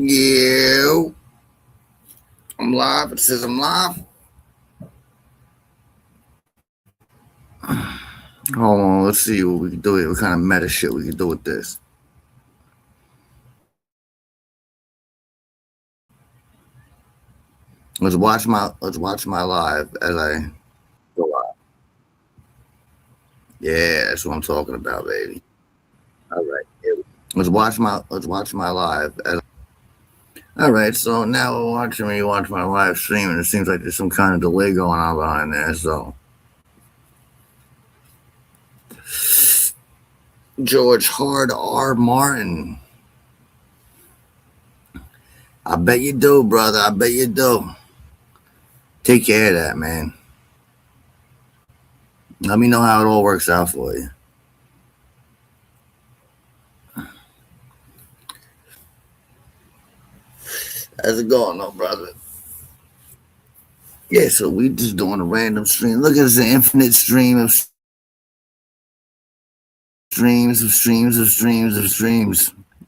Yeah, I'm live. It says I'm live. Hold on, let's see what we can do here. What kind of meta shit we can do with this. Let's watch my live as I go live. Yeah, that's what I'm talking about, baby. All right. Let's watch my live. All right, so now we're watching me watch my live stream, and it seems like there's some kind of delay going on behind there. So George Hard R. Martin. I bet you do, brother. I bet you do. Take care of that, man. Let me know how it all works out for you. How's it going, though, brother? Yeah, so we just doing a random stream. Look at this infinite stream of streams.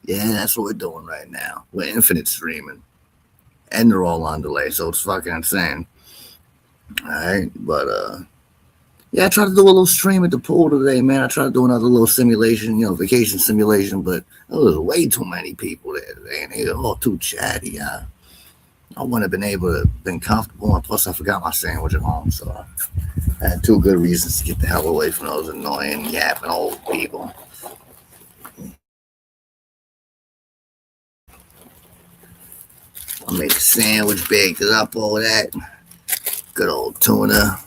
Yeah, that's what we're doing right now. We're infinite streaming. And they're all on delay, so it's fucking insane. Alright, but yeah, I tried to do a little stream at the pool today, man. I tried to do another little simulation, vacation simulation, but there was way too many people there today, and they were all too chatty. I wouldn't have been able to been comfortable, and plus I forgot my sandwich at home, so I had two good reasons to get the hell away from those annoying, yapping old people. I made a sandwich, baked it up, all that. Good old tuna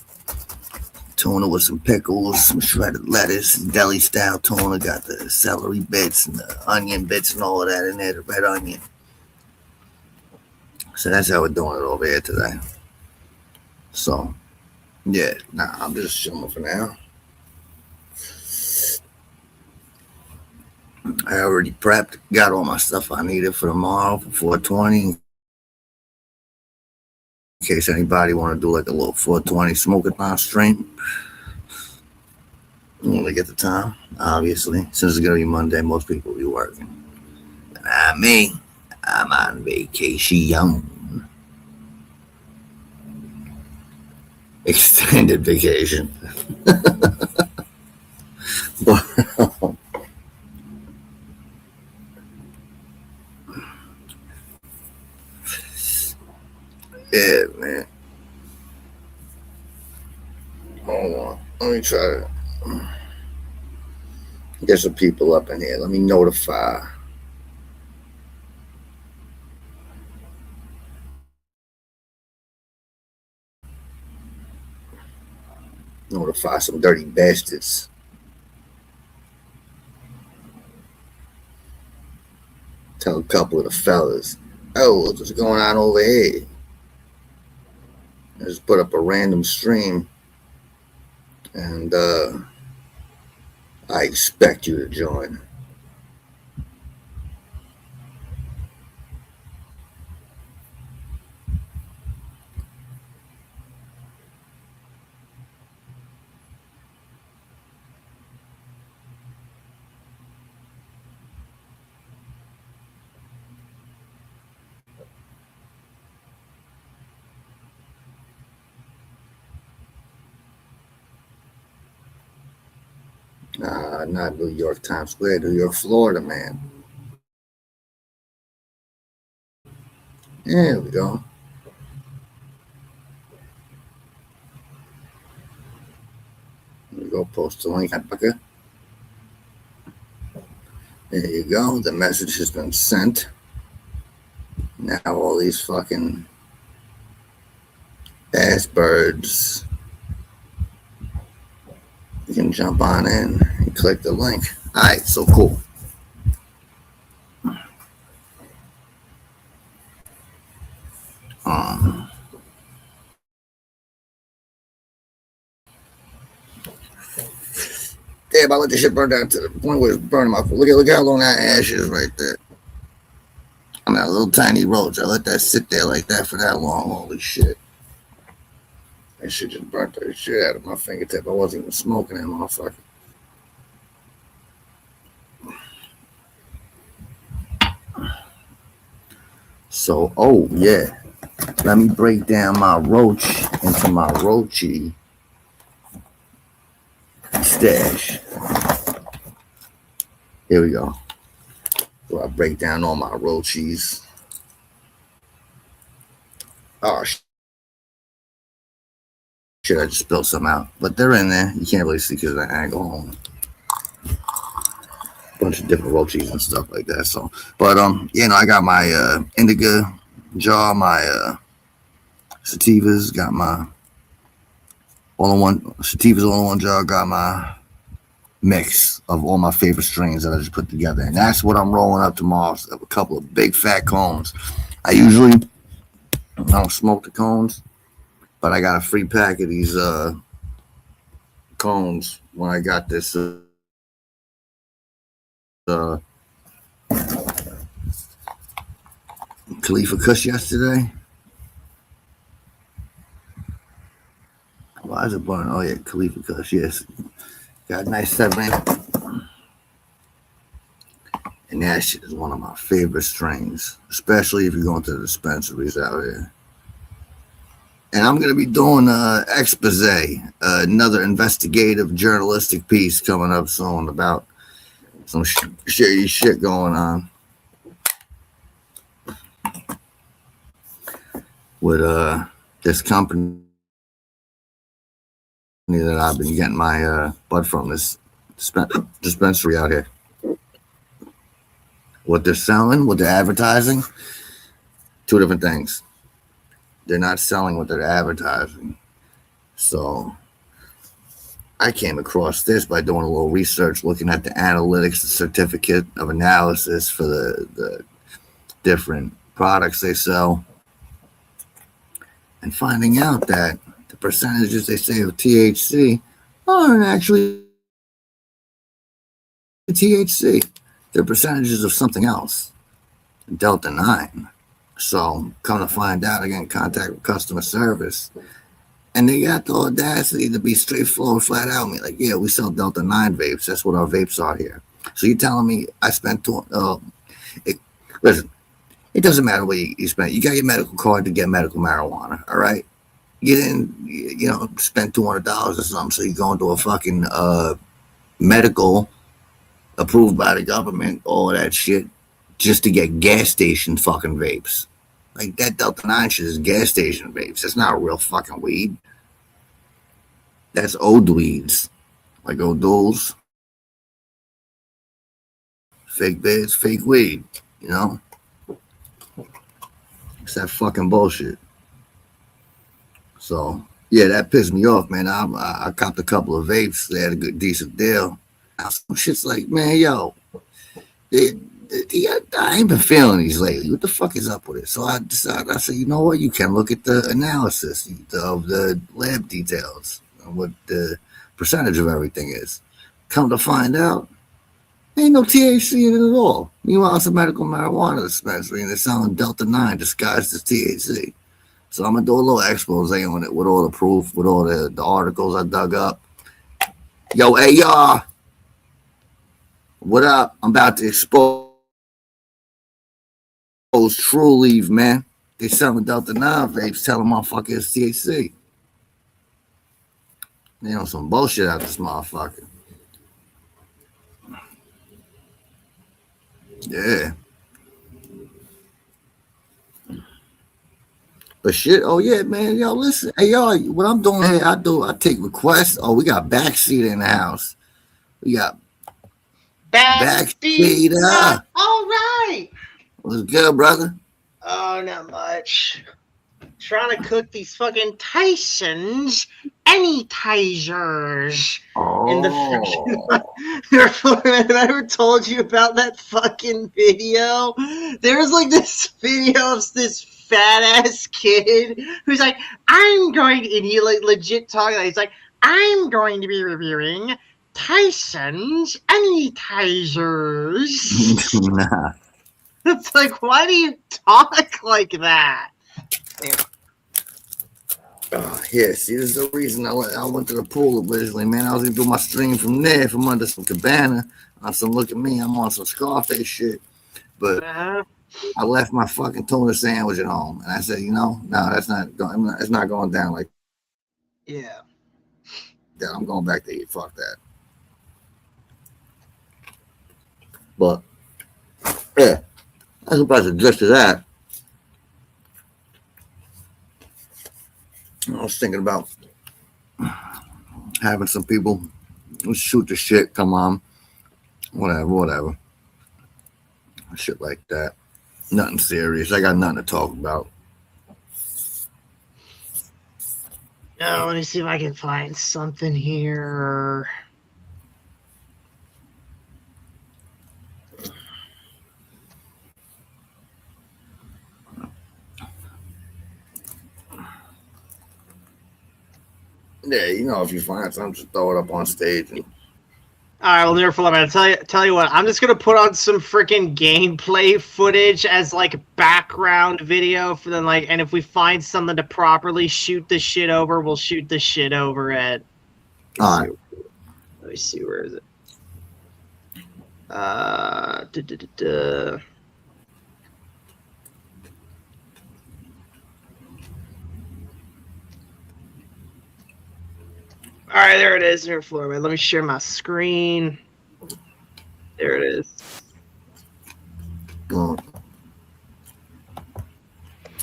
with some pickles, some shredded lettuce, deli style tuna. Got the celery bits and the onion bits and all of that in there, the red onion. So that's how we're doing it over here today. So, yeah, I'm just chilling for now. I already prepped, got all my stuff I needed for tomorrow for 420. In case anybody want to do like a little 420 smoke-a-thon stream. When they get the time, obviously. Since it's going to be Monday, most people will be working. And not me. I'm on vacation. Extended vacation. But, yeah, man. Hold on. Let me try to get some people up in here. Let me notify. Notify some dirty bastards. Tell a couple of the fellas, oh, what's going on over here? I just put up a random stream, and I expect you to join. Not New York Times Square, New York, Florida, man. There we go. Let me go post the link. There you go. The message has been sent. Now all these fucking ass birds, you can jump on in and click the link. All right, so cool. Damn, I let this shit burn down to the point where it's burning my foot. Look how long that ash is right there. I mean, a little tiny roach. I let that sit there like that for that long. Holy shit. That shit just burnt the shit out of my fingertip. I wasn't even smoking that motherfucker. So, oh yeah, let me break down my roach into my roachy stash. Here we go. So I break down all my roachies. Oh shit! I just spilled some out, but they're in there. You can't really see because I ain't go home. Bunch of different roachies and stuff like that. So, but I got my indica jar, my sativas, got my all-in-one sativas all-in-one jar, got my mix of all my favorite strains that I just put together, and that's what I'm rolling up tomorrow. So a couple of big fat cones. I don't smoke the cones, but I got a free pack of these cones when I got this Khalifa Kush yesterday. Why is it burning? Oh yeah, Khalifa Kush. Yes, got a nice 7-inch. And that shit is one of my favorite strains, especially if you're going to the dispensaries out here. And I'm going to be doing an expose, another investigative journalistic piece coming up soon about some shady shit going on with this company that I've been getting my bud from, this dispensary out here. What they're selling, what they're advertising, two different things. They're not selling what they're advertising. So I came across this by doing a little research, looking at the analytics, the certificate of analysis for the different products they sell, and finding out that the percentages they say of THC aren't actually THC. They're percentages of something else, Delta 9. So come to find out, I get in contact with customer service, and they got the audacity to be straightforward, flat out me like, yeah, we sell Delta 9 vapes. That's what our vapes are here. So you're telling me I spent listen, it doesn't matter what you spent. You got your medical card to get medical marijuana, all right? You didn't, spend $200 or something, so you go into a fucking medical approved by the government, all of that shit, just to get gas station fucking vapes. Like that Delta 9 shit is gas station vapes. It's not a real fucking weed. That's old weeds. Like O'Doul's. Fake beds, fake weed, It's that fucking bullshit. So, yeah, that pissed me off, man. I copped a couple of vapes. They had a good, decent deal. Some shit's like, man, yo, I ain't been feeling these lately. What the fuck is up with it? So I decided, I said, you know what? You can look at the analysis of the lab details and what the percentage of everything is. Come to find out, ain't no THC in it at all. Meanwhile, it's a medical marijuana dispensary and they're selling Delta 9 disguised as THC. So I'm going to do a little expose on it with all the proof, with all the articles I dug up. Yo, hey, y'all. What up? I'm about to expose True Leave, man. They selling Delta 9 vapes, telling motherfucker it's THC. They on some bullshit out this motherfucker. Yeah. But shit, oh yeah, man, yo, listen. Hey, y'all, what I'm doing here, I take requests. Oh, we got backseat in the house. We got backseat. All right. What's good, brother? Oh, not much. Trying to cook these fucking Tyson's Anytizers in the freaking. I ever told you about that fucking video? There was like this video of this fat ass kid who's like, I'm going to, and he like legit talking. He's like, I'm going to be reviewing Tyson's Anytizers. Nah. It's like, why do you talk like that? Anyway. Yeah, see, this is the reason I went to the pool originally, man. I was gonna do my stream from there, from under some cabana. On some look at me, I'm on some Scarface shit. But I left my fucking tuna sandwich at home, and I said, no, that's not going. It's not going down like Yeah. that. I'm going back to eat. Fuck that. But yeah, that's about the gist of that. I was thinking about having some people shoot the shit. Come on, whatever, shit like that. Nothing serious. I got nothing to talk about. No, let me see if I can find something here. Yeah, if you find something, just throw it up on stage. And all right, well, therefore, I'm gonna tell you what. I'm just gonna put on some freaking gameplay footage as like background video for them. Like, and if we find something to properly shoot the shit over, we'll shoot the shit over it. all right. Let me see, where is it? All right, there it is. There, Florida. Let me share my screen. There it is.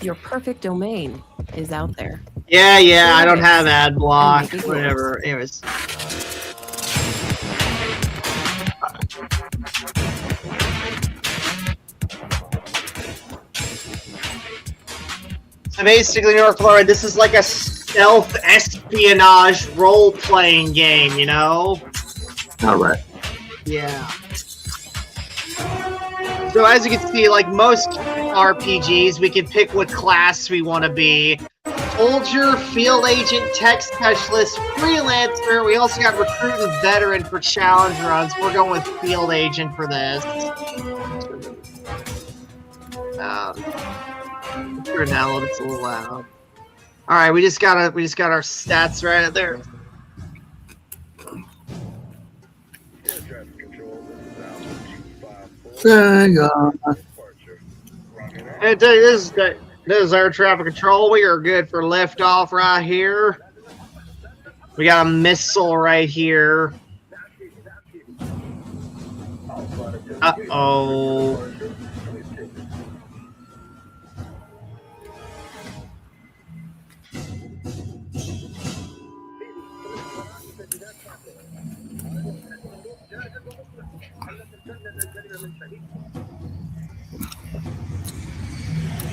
Your perfect domain is out there. Yeah, I don't have ad block. Whatever. Anyways. So basically, North Florida, this is like a stealth espionage role-playing game, you know? All right. Yeah. So as you can see, like most RPGs, we can pick what class we want to be. Soldier, field agent, tech specialist, freelancer. We also got recruit and veteran for challenge runs. We're going with field agent for this. For now, it's a little loud. All right, we just got our stats right up there. There you go. Hey, tell you, this is air traffic control. We are good for liftoff right here. We got a missile right here. Uh-oh.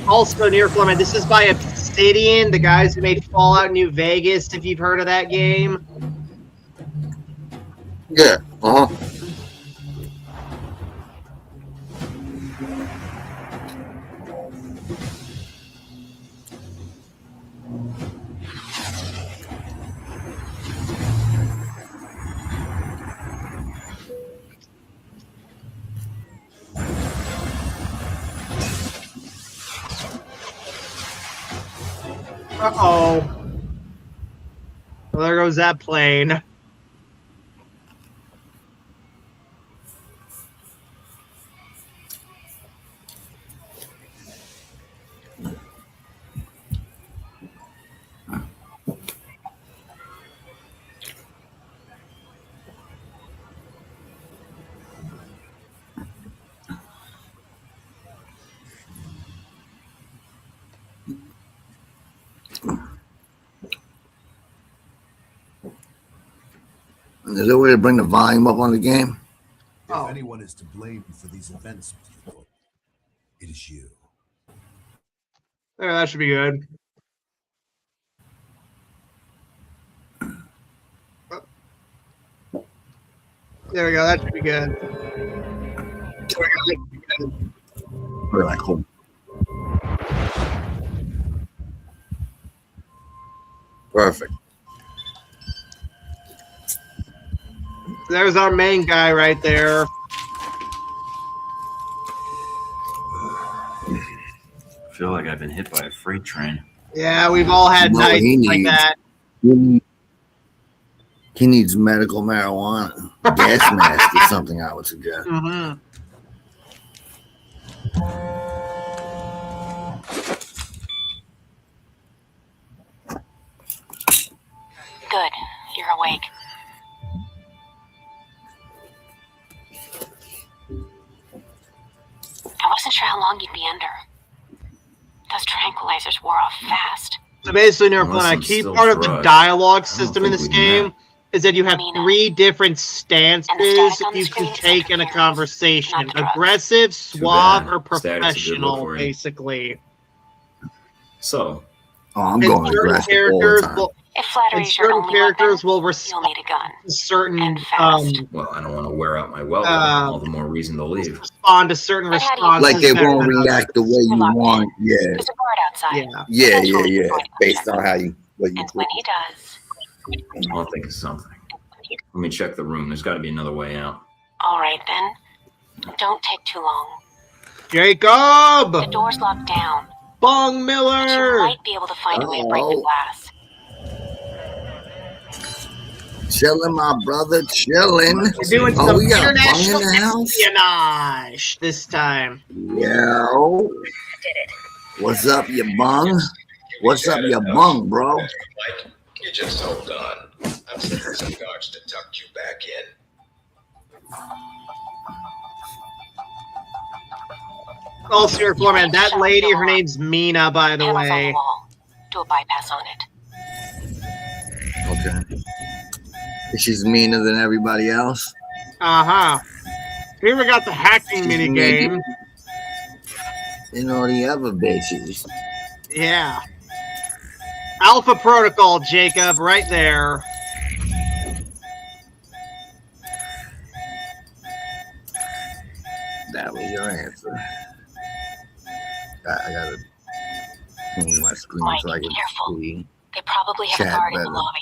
Also, near Fleming, this is by Obsidian, the guys who made Fallout New Vegas, if you've heard of that game. Yeah. Uh-oh. Well, there goes that plane. Is there a way to bring the volume up on the game? If anyone is to blame for these events, Mr. Floyd, it is you. There, that should be good. There we go. That should be good. Really cool. Perfect. There's our main guy right there. I feel like I've been hit by a freight train. Yeah, we've all had nights like that. He needs medical marijuana. Gas mask is something I would suggest. Mm-hmm. sure how long you'd be under. Those tranquilizers wore off fast. So basically, a Unless key I'm part still of the drugged. dialogue I don't system in think this we game met. is that you have Mina. 3 different stances And the static on the you screen can is take in a interference, conversation. not the drugs. Aggressive, suave, bad. or Static's a good look professional, for you. basically. So, Oh, I'm And going certain aggressive all the characters time. will, If flattery and is your certain only characters weapon, will you'll respond need a gun. to certain And fast. well, I don't want to wear out my welcome. All the more reason to leave. respond to certain And how do you responses. Like they better won't than react the others. way You're you locked want. in. Yeah, There's a guard outside. Yeah. yeah. Based on how you what you And when he does, I'll think of something. Let me check the room. There's got to be another way out. all right then. Don't take too long. Jacob! The door's locked down, Bong but you Miller! might be able to find a way to break the Uh-oh. glass. chilling, my brother, chilling. We're doing Oh, some we got a bung in international the house. espionage this time. Yo, what's up, you bung? What's up, you bung, bro? Mike, you just hold on. I'm sending some guards to tuck you back in. Oh, Sierra Foreman, that lady, her name's Mina, by the Panels on the way. wall. Do a bypass on it. Okay. She's meaner than everybody else. Uh-huh. We even got the hacking She's minigame. You know, the other bitches. Yeah. Alpha Protocol, Jacob, right there. That was your answer. I gotta change my screen Mike, so I can careful. see. They probably have a Chat guard in the better. lobby.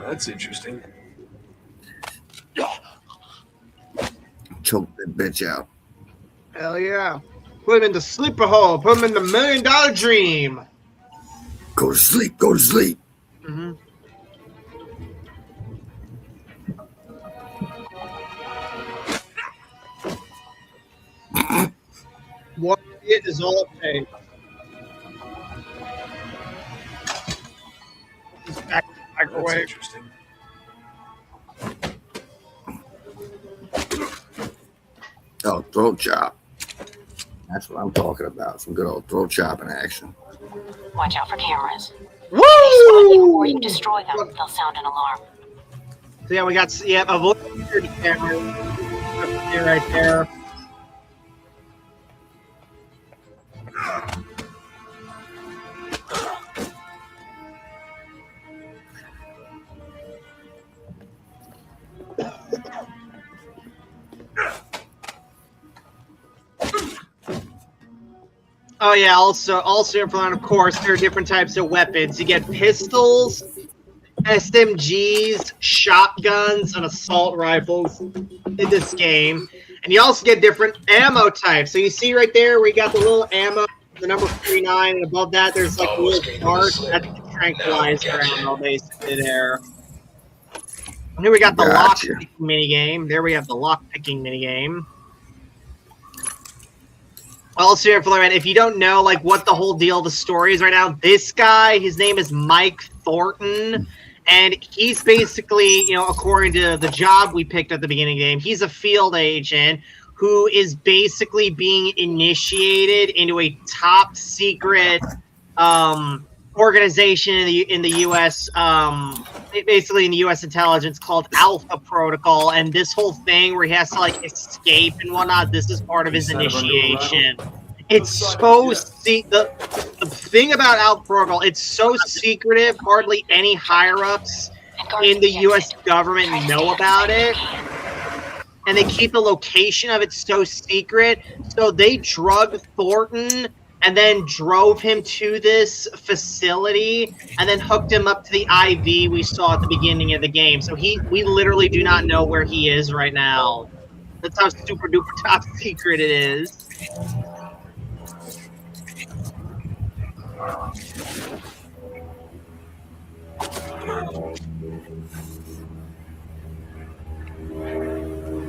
That's interesting. Choke that bitch out. Hell yeah. Put him in the sleeper hole. Put him in the $1 million dream. Go to sleep. Go to sleep. Mm-hmm. What it is all it takes. Just back to the That's microwave. interesting. Oh, throat chop. That's what I'm talking about. Some good old throat chopping action. Watch out for cameras. If they spot you or Woo! you destroy them, they'll sound an alarm. So yeah, we got a voice security camera right there. Oh yeah, also of course, there are different types of weapons. You get pistols, SMGs, shotguns, and assault rifles in this game. And you also get different ammo types. So you see right there, we got the little ammo, the number 49, and above that there's like a little dart. That's the tranquilizer ammo basically there. And here we got the Gotcha. lockpicking minigame. There we have the lockpicking minigame. Also, if you don't know like what the whole deal of the story is right now, this guy, his name is Mike Thornton, and he's basically, you know, according to the job we picked at the beginning of the game, he's a field agent who is basically being initiated into a top secret organization in the U.S. Basically in the U.S. intelligence called Alpha Protocol, and this whole thing where he has to like escape and whatnot. This is part of his initiation. It's so the thing about Alpha Protocol. It's so secretive. Hardly any higher ups in the U.S. government know about it, and they keep the location of it so secret. So they drug Thornton and then drove him to this facility and then hooked him up to the IV we saw at the beginning of the game. So we literally do not know where he is right now. That's how super duper top secret it is.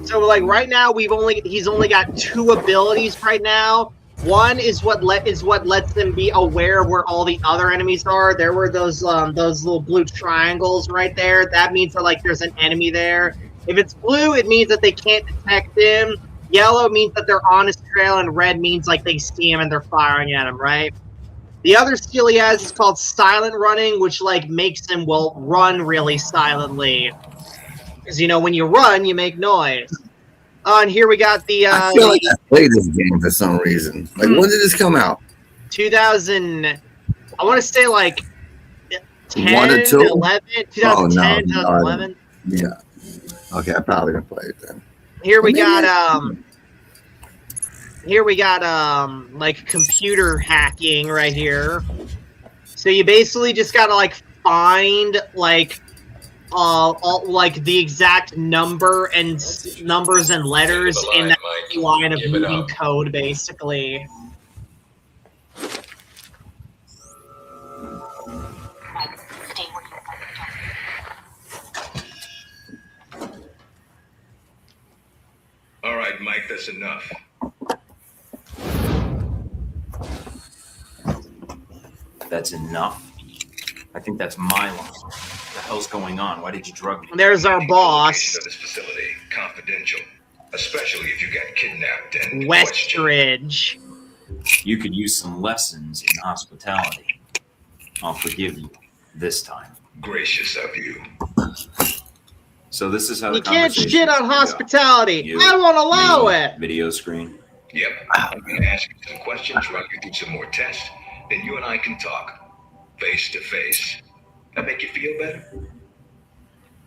So like right now he's only got 2 abilities right now. One is what lets them be aware where all the other enemies are. There were those little blue triangles right there. That means that like there's an enemy there. If it's blue, it means that they can't detect him. Yellow means that they're on his trail, and red means like they see him and they're firing at him, right? The other skill he has is called silent running, which like makes him run really silently. Because you know when you run, you make noise. And here we got the. I feel like I played this game for some reason. Like, when did this come out? 2000. I want to say like 10, 1 or 2? 11, 2010, Oh, no, 2011. Yeah. Okay, I probably didn't play it then. Here we got like computer hacking right here. So you basically just gotta like find like like the exact numbers and letters in that line of moving code, basically. Stay where you are. All right, Mike, that's enough. That's enough. I think that's my line. What the hell's going on? Why did you drug me? There's our boss, Of this facility, confidential, especially if you got kidnapped and Westridge. You could use some lessons in hospitality. I'll forgive you this time. Gracious of you. So this is how the You can't conversation shit on go. hospitality. You, I won't allow me, it. Video screen. Yep, I'm gonna ask you some questions, run you through some more tests, then you and I can talk. Face to face. That make you feel better?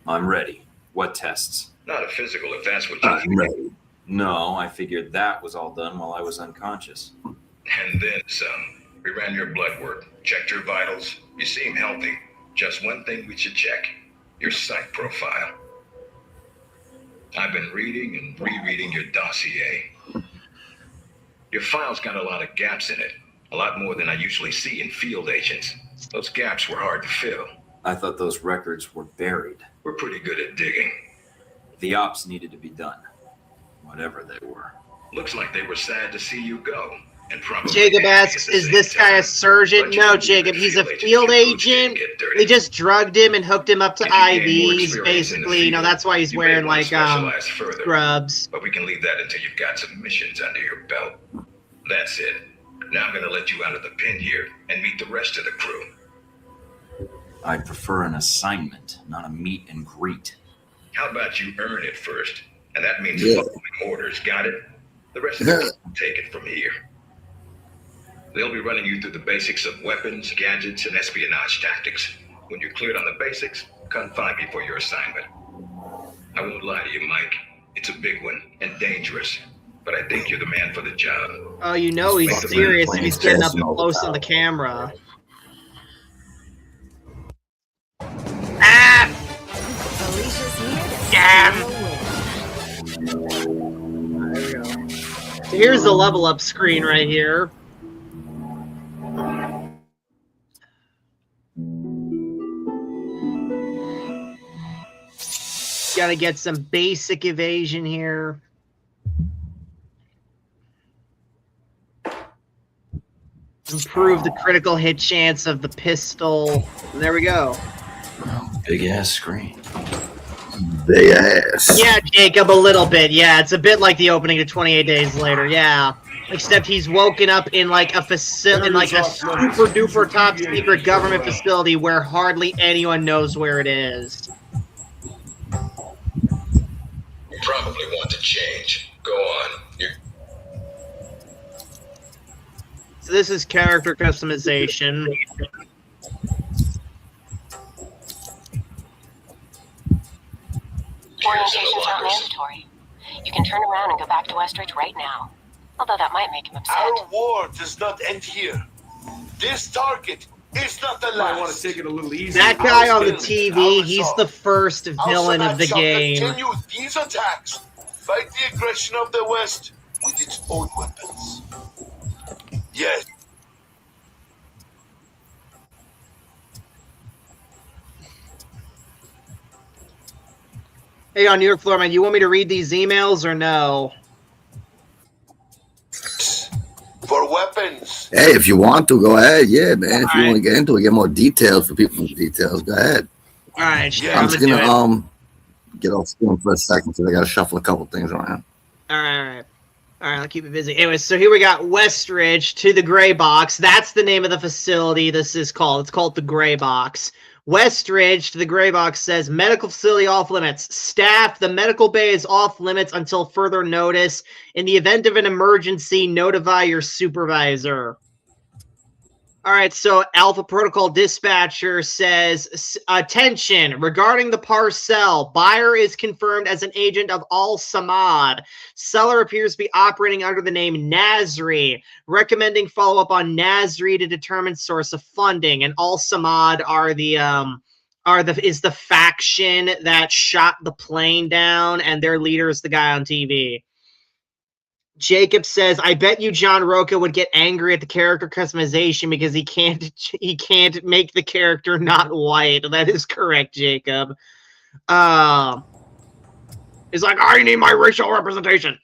I'm ready. What tests? Not a physical, if that's what you Ready. No, I figured that was all done while I was unconscious. And then some. We ran your blood work, checked your vitals. You seem healthy. Just one thing we should check. Your psych profile. I've been reading and rereading your dossier. Your file's got a lot of gaps in it. A lot more than I usually see in field agents. Those gaps were hard to fill. I thought those records were buried. We're pretty good at digging. The ops needed to be done. Whatever they were. Looks like they were sad to see you go. And probably Jacob angry at asks, the is same this guy a time. surgeon? But you No, knew Jacob, that he's a field field agents didn't agent. get dirty. They just drugged him and hooked him up to If you gain more IVs, experience in the basically. You know, field, that's why he's you may wearing wanna like specialize further. scrubs. But we can leave that until you've got some missions under your belt. That's it. Now I'm gonna let you out of the pen here and meet the rest of the crew. I prefer an assignment, not a meet and greet. How about you earn it first? And that means Yeah. following orders, got it? The rest of it will take it from here. They'll be running you through the basics of weapons, gadgets, and espionage tactics. When you're cleared on the basics, come find me for your assignment. I won't lie to you, Mike. It's a big one and dangerous, but I think you're the man for the job. Oh, you know he's Fucking serious if he's getting up playing chess close all on the the camera. Ah! Alicia's here. Damn! You'll win. There we go. So here's the level up screen right here. Gotta get some basic evasion here. Improve the critical hit chance of the pistol. And there we go. Big ass screen. Big ass. Yeah, Jacob, a little bit. Yeah, it's a bit like the opening to 28 Days Later. Yeah, except he's woken up in like a facility, in like a super duper top secret government facility where hardly anyone knows where it is. You probably want to change. Go on. So this is character customization. Orientation's not mandatory. You can turn around and go back to Westridge right now. Although that might make him upset. Our war does not end here. This target is not the last. I want to take it a little easy. That guy on the TV, he's the first villain of the shall game. continue these attacks. Fight the aggression of the West with its own weapons. Yes. Hey, on New York Floor, man, you want me to read these emails or no? For more weapons. Hey, if you want to, go ahead. Yeah, man. If you All want to get into it, get more details for people with details, go ahead. All right, sure, Yeah, I'm I'm just gonna do gonna it. get off screen for a second because I gotta shuffle a couple things around. All right. All right, I'll keep it busy. Anyway, so here we got Westridge to the Gray Box. That's the name of the facility this is called. It's called the Gray Box. Westridge to the Gray Box says medical facility off limits. Staff, the medical bay is off limits until further notice. In the event of an emergency, notify your supervisor. All right, so Alpha Protocol Dispatcher says, attention, regarding the parcel, buyer is confirmed as an agent of Al Samad. Seller appears to be operating under the name Nasri, recommending follow-up on Nasri to determine source of funding. And Al Samad is the faction that shot the plane down, and their leader is the guy on TV. Jacob says, I bet you John Roca would get angry at the character customization because he can't make the character not white. That is correct, Jacob. He's like, I need my racial representation.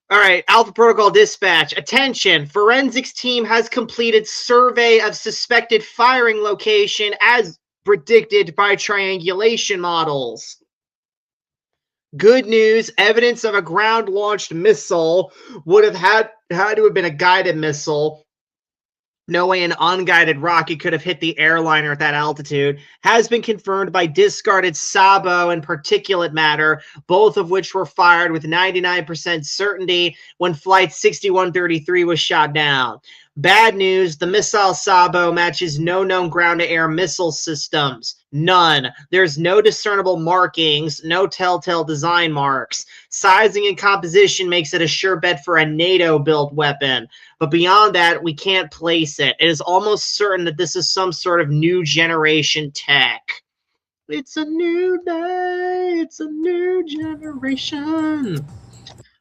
All right, Alpha Protocol Dispatch. Attention, forensics team has completed survey of suspected firing location as predicted by triangulation models. Good news, evidence of a ground-launched missile would have had to have been a guided missile. No way an unguided rocket could have hit the airliner at that altitude. Has been confirmed by discarded Sabo and particulate matter, both of which were fired with 99% certainty when Flight 6133 was shot down. Bad news, the missile Sabo matches no known ground-to-air missile systems. None. There's no discernible markings, no telltale design marks. Sizing and composition makes it a sure bet for a NATO-built weapon. But beyond that, we can't place it. It is almost certain that this is some sort of new generation tech. It's a new day. It's a new generation.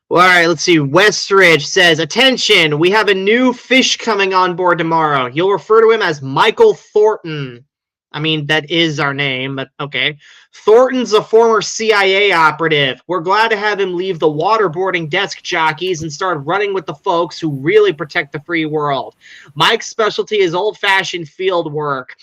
Well, all right, let's see. Westridge says, attention, we have a new fish coming on board tomorrow. You'll refer to him as Michael Thornton. I mean, that is our name, but okay. Thornton's a former CIA operative. We're glad to have him leave the waterboarding desk jockeys and start running with the folks who really protect the free world. Mike's specialty is old-fashioned field work.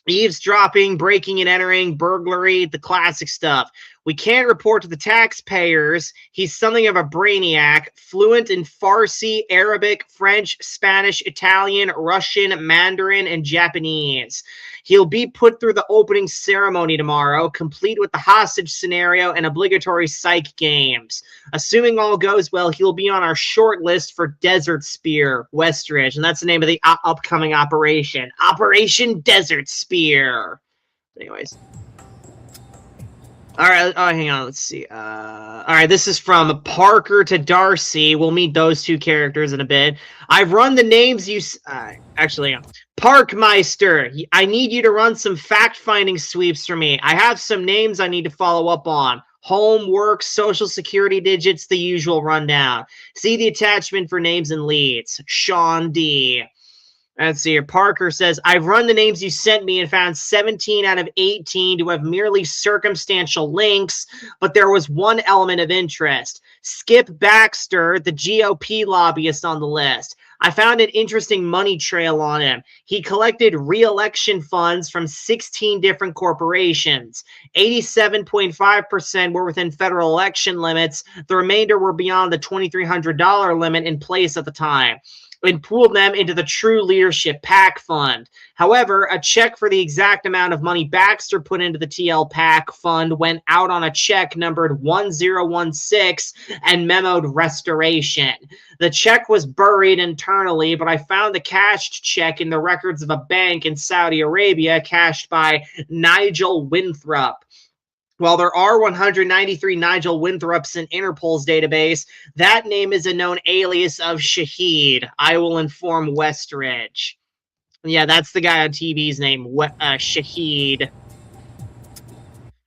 Eavesdropping, breaking and entering, burglary, the classic stuff. We can't report to the taxpayers. He's something of a brainiac, fluent in Farsi, Arabic, French, Spanish, Italian, Russian, Mandarin, and Japanese. He'll be put through the opening ceremony tomorrow, complete with the hostage scenario and obligatory psych games. Assuming all goes well, he'll be on our short list for Desert Spear, Westridge, and that's the name of the upcoming operation. Operation Desert Spear. Anyways. All right, hang on, let's see. All right, this is from Parker to Darcy. We'll meet those two characters in a bit. I've run the names you... actually, Parkmeister, I need you to run some fact-finding sweeps for me. I have some names I need to follow up on. Home, work, social security digits, the usual rundown. See the attachment for names and leads. Sean D. Let's see here. Parker says, I've run the names you sent me and found 17 out of 18 to have merely circumstantial links, but there was one element of interest. Skip Baxter, the GOP lobbyist on the list. I found an interesting money trail on him. He collected re-election funds from 16 different corporations. 87.5% were within federal election limits. The remainder were beyond the $2,300 limit in place at the time, and pooled them into the True Leadership PAC fund. However, a check for the exact amount of money Baxter put into the TL PAC fund went out on a check numbered 1016 and memoed restoration. The check was buried internally, but I found the cashed check in the records of a bank in Saudi Arabia cashed by Nigel Winthrop. While there are 193 Nigel Winthrops in Interpol's database, that name is a known alias of Shahid. I will inform Westridge. Yeah, that's the guy on TV's name, Shahid.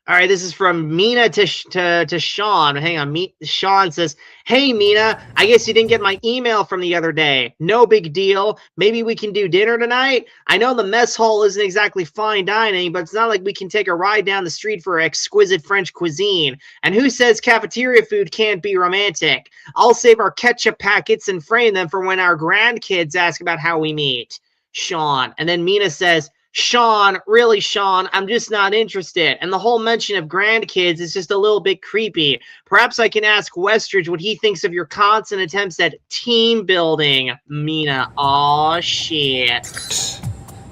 All right, this is from Mina to Sean. Hang on, Sean says, "Hey Mina, I guess you didn't get my email from the other day. No big deal. Maybe we can do dinner tonight. I know the mess hall isn't exactly fine dining, but it's not like we can take a ride down the street for exquisite French cuisine. And who says cafeteria food can't be romantic? I'll save our ketchup packets and frame them for when our grandkids ask about how we meet." Sean. And then Mina says, "Sean, really, Sean, I'm just not interested. And the whole mention of grandkids is just a little bit creepy. Perhaps I can ask Westridge what he thinks of your constant attempts at team building." Mina, aw, shit.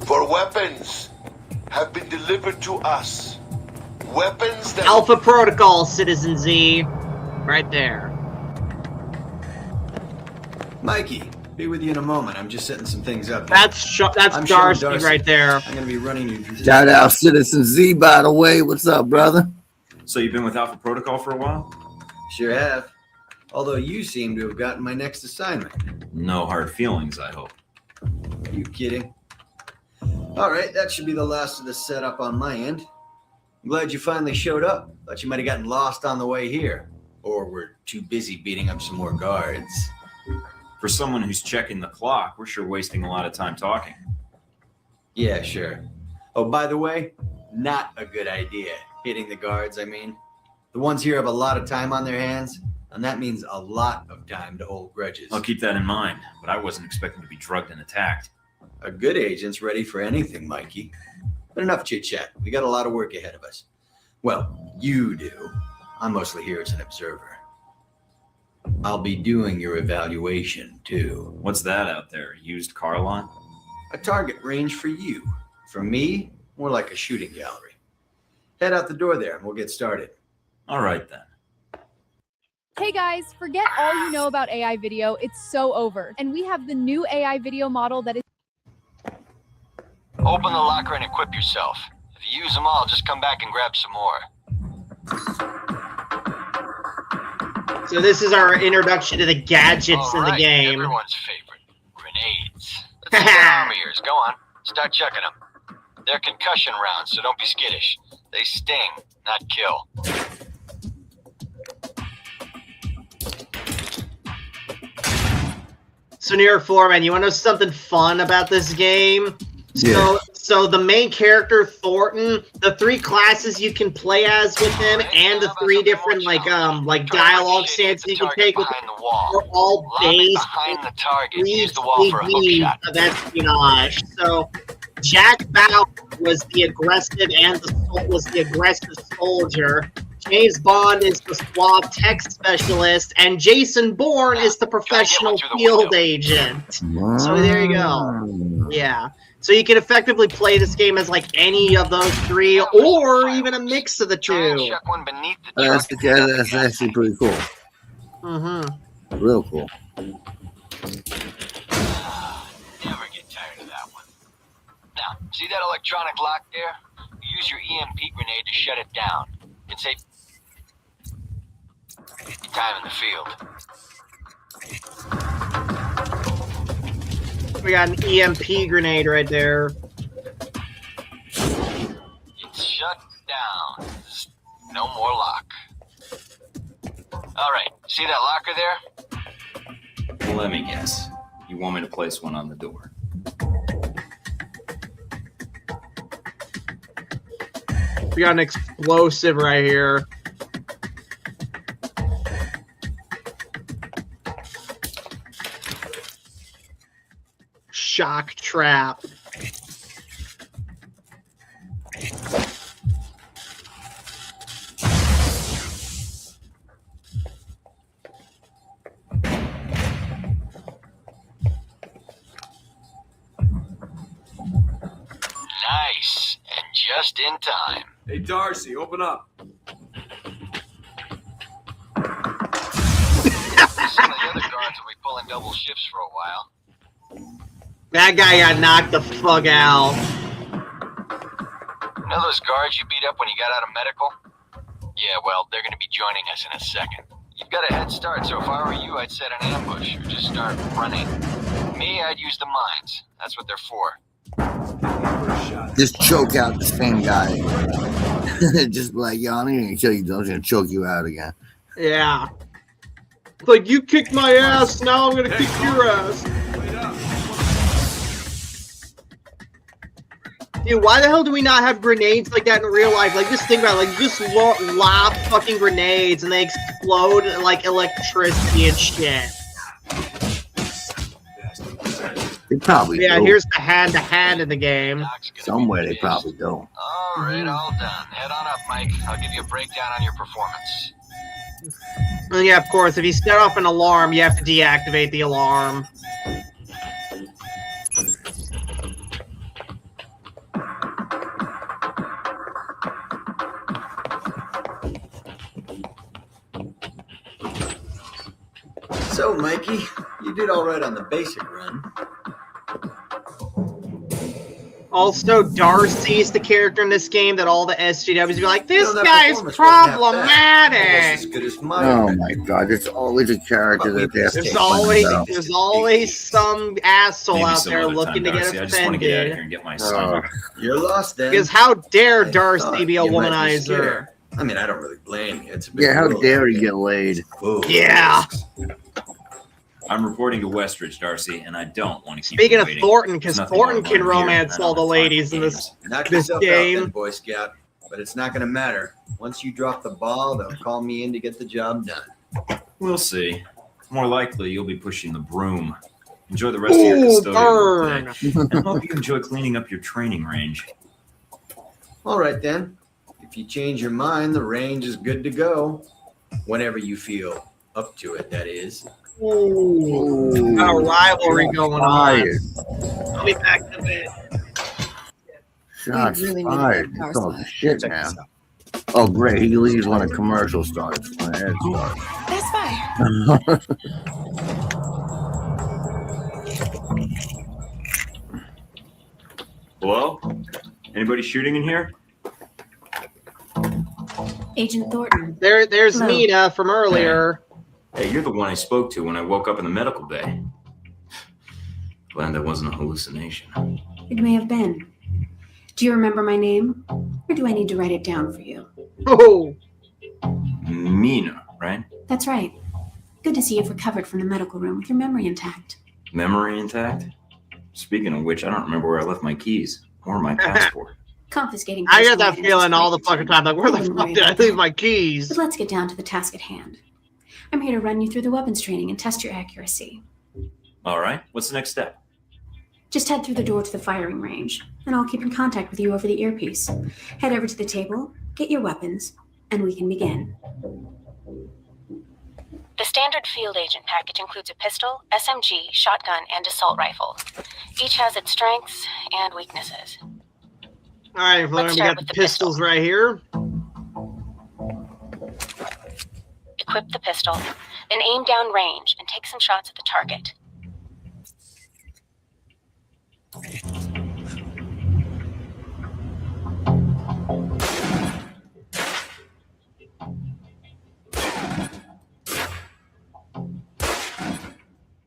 For weapons have been delivered to us. Weapons that... Alpha Protocol, Citizen Z. Right there. Mikey, be with you in a moment. I'm just setting some things up. That's I'm Darcy Darcy right there. I'm going to be running you. Shout out Citizen Z, by the way. What's up, brother? So you've been with Alpha Protocol for a while? Sure have. Although you seem to have gotten my next assignment. No hard feelings, I hope. Are you kidding? All right, that should be the last of the setup on my end. I'm glad you finally showed up. Thought you might have gotten lost on the way here. Or were too busy beating up some more guards. For someone who's checking the clock, we're sure wasting a lot of time talking. Yeah, sure. Oh, by the way, not a good idea. Hitting the guards, I mean. The ones here have a lot of time on their hands, and that means a lot of time to hold grudges. I'll keep that in mind, but I wasn't expecting to be drugged and attacked. A good agent's ready for anything, Mikey. But enough chit-chat. We got a lot of work ahead of us. Well, you do. I'm mostly here as an observer. I'll be doing your evaluation, too. What's that out there? A used car lot? A target range for you. For me, more like a shooting gallery. Head out the door there and we'll get started. All right, then. Hey guys, forget all you know about AI video. It's so over. And we have the new AI video model that is... Open the locker and equip yourself. If you use them all, just come back and grab some more. So this is our introduction to the gadgets in the game. Everyone's favorite, grenades. Let's see that arm of yours. Go on, start checking them. They're concussion rounds, so don't be skittish. They sting, not kill. So New York Foreman, you want to know something fun about this game? Yeah. So the main character, Thornton, the 3 classes you can play as with him, and the 3 different like dialogue stances you can take with him are all based behind the target. Use the wall for a hook shot. of espionage. So Jack Bauer was the aggressive soldier. James Bond is the SWAT tech specialist, and Jason Bourne is the professional field agent. So there you go. Yeah. So you can effectively play this game as like any of those 3, or even a mix of the 2. That's actually pretty cool. Mm-hmm. Real cool. Never get tired of that one. Now, see that electronic lock there? You use your EMP grenade to shut it down. You can save time in the field. We got an EMP grenade right there. It's shut down. There's no more lock. All right, see that locker there? Well, let me guess. You want me to place one on the door? We got an explosive right here. Shock trap. Nice, and just in time. Hey, Darcy, open up. Some of the other guards will be pulling double shifts for a while. That guy got knocked the fuck out. You know those guards you beat up when you got out of medical? Yeah, well, they're going to be joining us in a second. You've got a head start, so if I were you, I'd set an ambush or just start running. Me, I'd use the mines. That's what they're for. Just choke out the same guy. Just like, yo, I'm gonna kill you. I'm just gonna choke you out again. Yeah. Like, you kicked my ass, now I'm gonna kick your ass. Dude, why the hell do we not have grenades like that in real life? Like, just think about it. Like, just lob fucking grenades and they explode like electricity and shit. They probably Yeah, do. here's the hand in the game. Somewhere they probably do. All right, all done. Head on up, Mike. I'll give you a breakdown on your performance. And yeah, of course, if you set off an alarm, you have to deactivate the alarm. So, Mikey, you did all right on the basic run. Also, Darcy's the character in this game that all the SJWs be like, this You know, that guy is performance wasn't half bad. Almost problematic. as good as mine. Oh my god, there's always a character that they have to There's always some asshole Maybe out some there other looking time, to Darcy. get I just want to get out of offended. here and get my assignment. You're lost then. Because how dare I Darcy thought be a you might be womanizer? scared. I mean, I don't really blame you. It's a big Yeah, how world dare out he there. get laid? Whoa. Yeah. I'm reporting to Westridge, Darcy, and I don't want to keep Speaking you of waiting. Thornton, because There's nothing more Thornton I can learned here, romance and I all the don't have time ladies for in this. games. Knock This yourself game. out then, Boy Scout. But it's not going to matter. Once you drop the ball, they'll call me in to get the job done. We'll see. More likely, you'll be pushing the broom. Enjoy the rest of your custodial burn. work today. And hope you enjoy cleaning up your training range. All right, then. If you change your mind, the range is good to go. Whenever you feel up to it, that is. Ooh, got a rivalry going on. I'll be back in a bit. Shots really need fired. that power It's all supply. shit now. Oh, great. He leaves when a commercial starts. When an ad starts. That's fire. Hello? Anybody shooting in here? Agent Thornton. There's Hello. Nina from earlier. Hey, you're the one I spoke to when I woke up in the medical bay. Glad that wasn't a hallucination. It may have been. Do you remember my name? Or do I need to write it down for you? Oh, Mina, right? That's right. Good to see you've recovered from the medical room with your memory intact. Memory intact? Speaking of which, I don't remember where I left my keys or my passport. Confiscating. I get personal that items feeling is all the quite fucking time. Like, where the Wouldn't fuck worry did I about leave that. my keys? But let's get down to the task at hand. I'm here to run you through the weapons training and test your accuracy. All right, what's the next step? Just head through the door to the firing range, and I'll keep in contact with you over the earpiece. Head over to the table, get your weapons, and we can begin. The standard field agent package includes a pistol, SMG, shotgun, and assault rifle. Each has its strengths and weaknesses. All right, Let's we start got with the the pistols right here. Equip the pistol, then aim down range and take some shots at the target.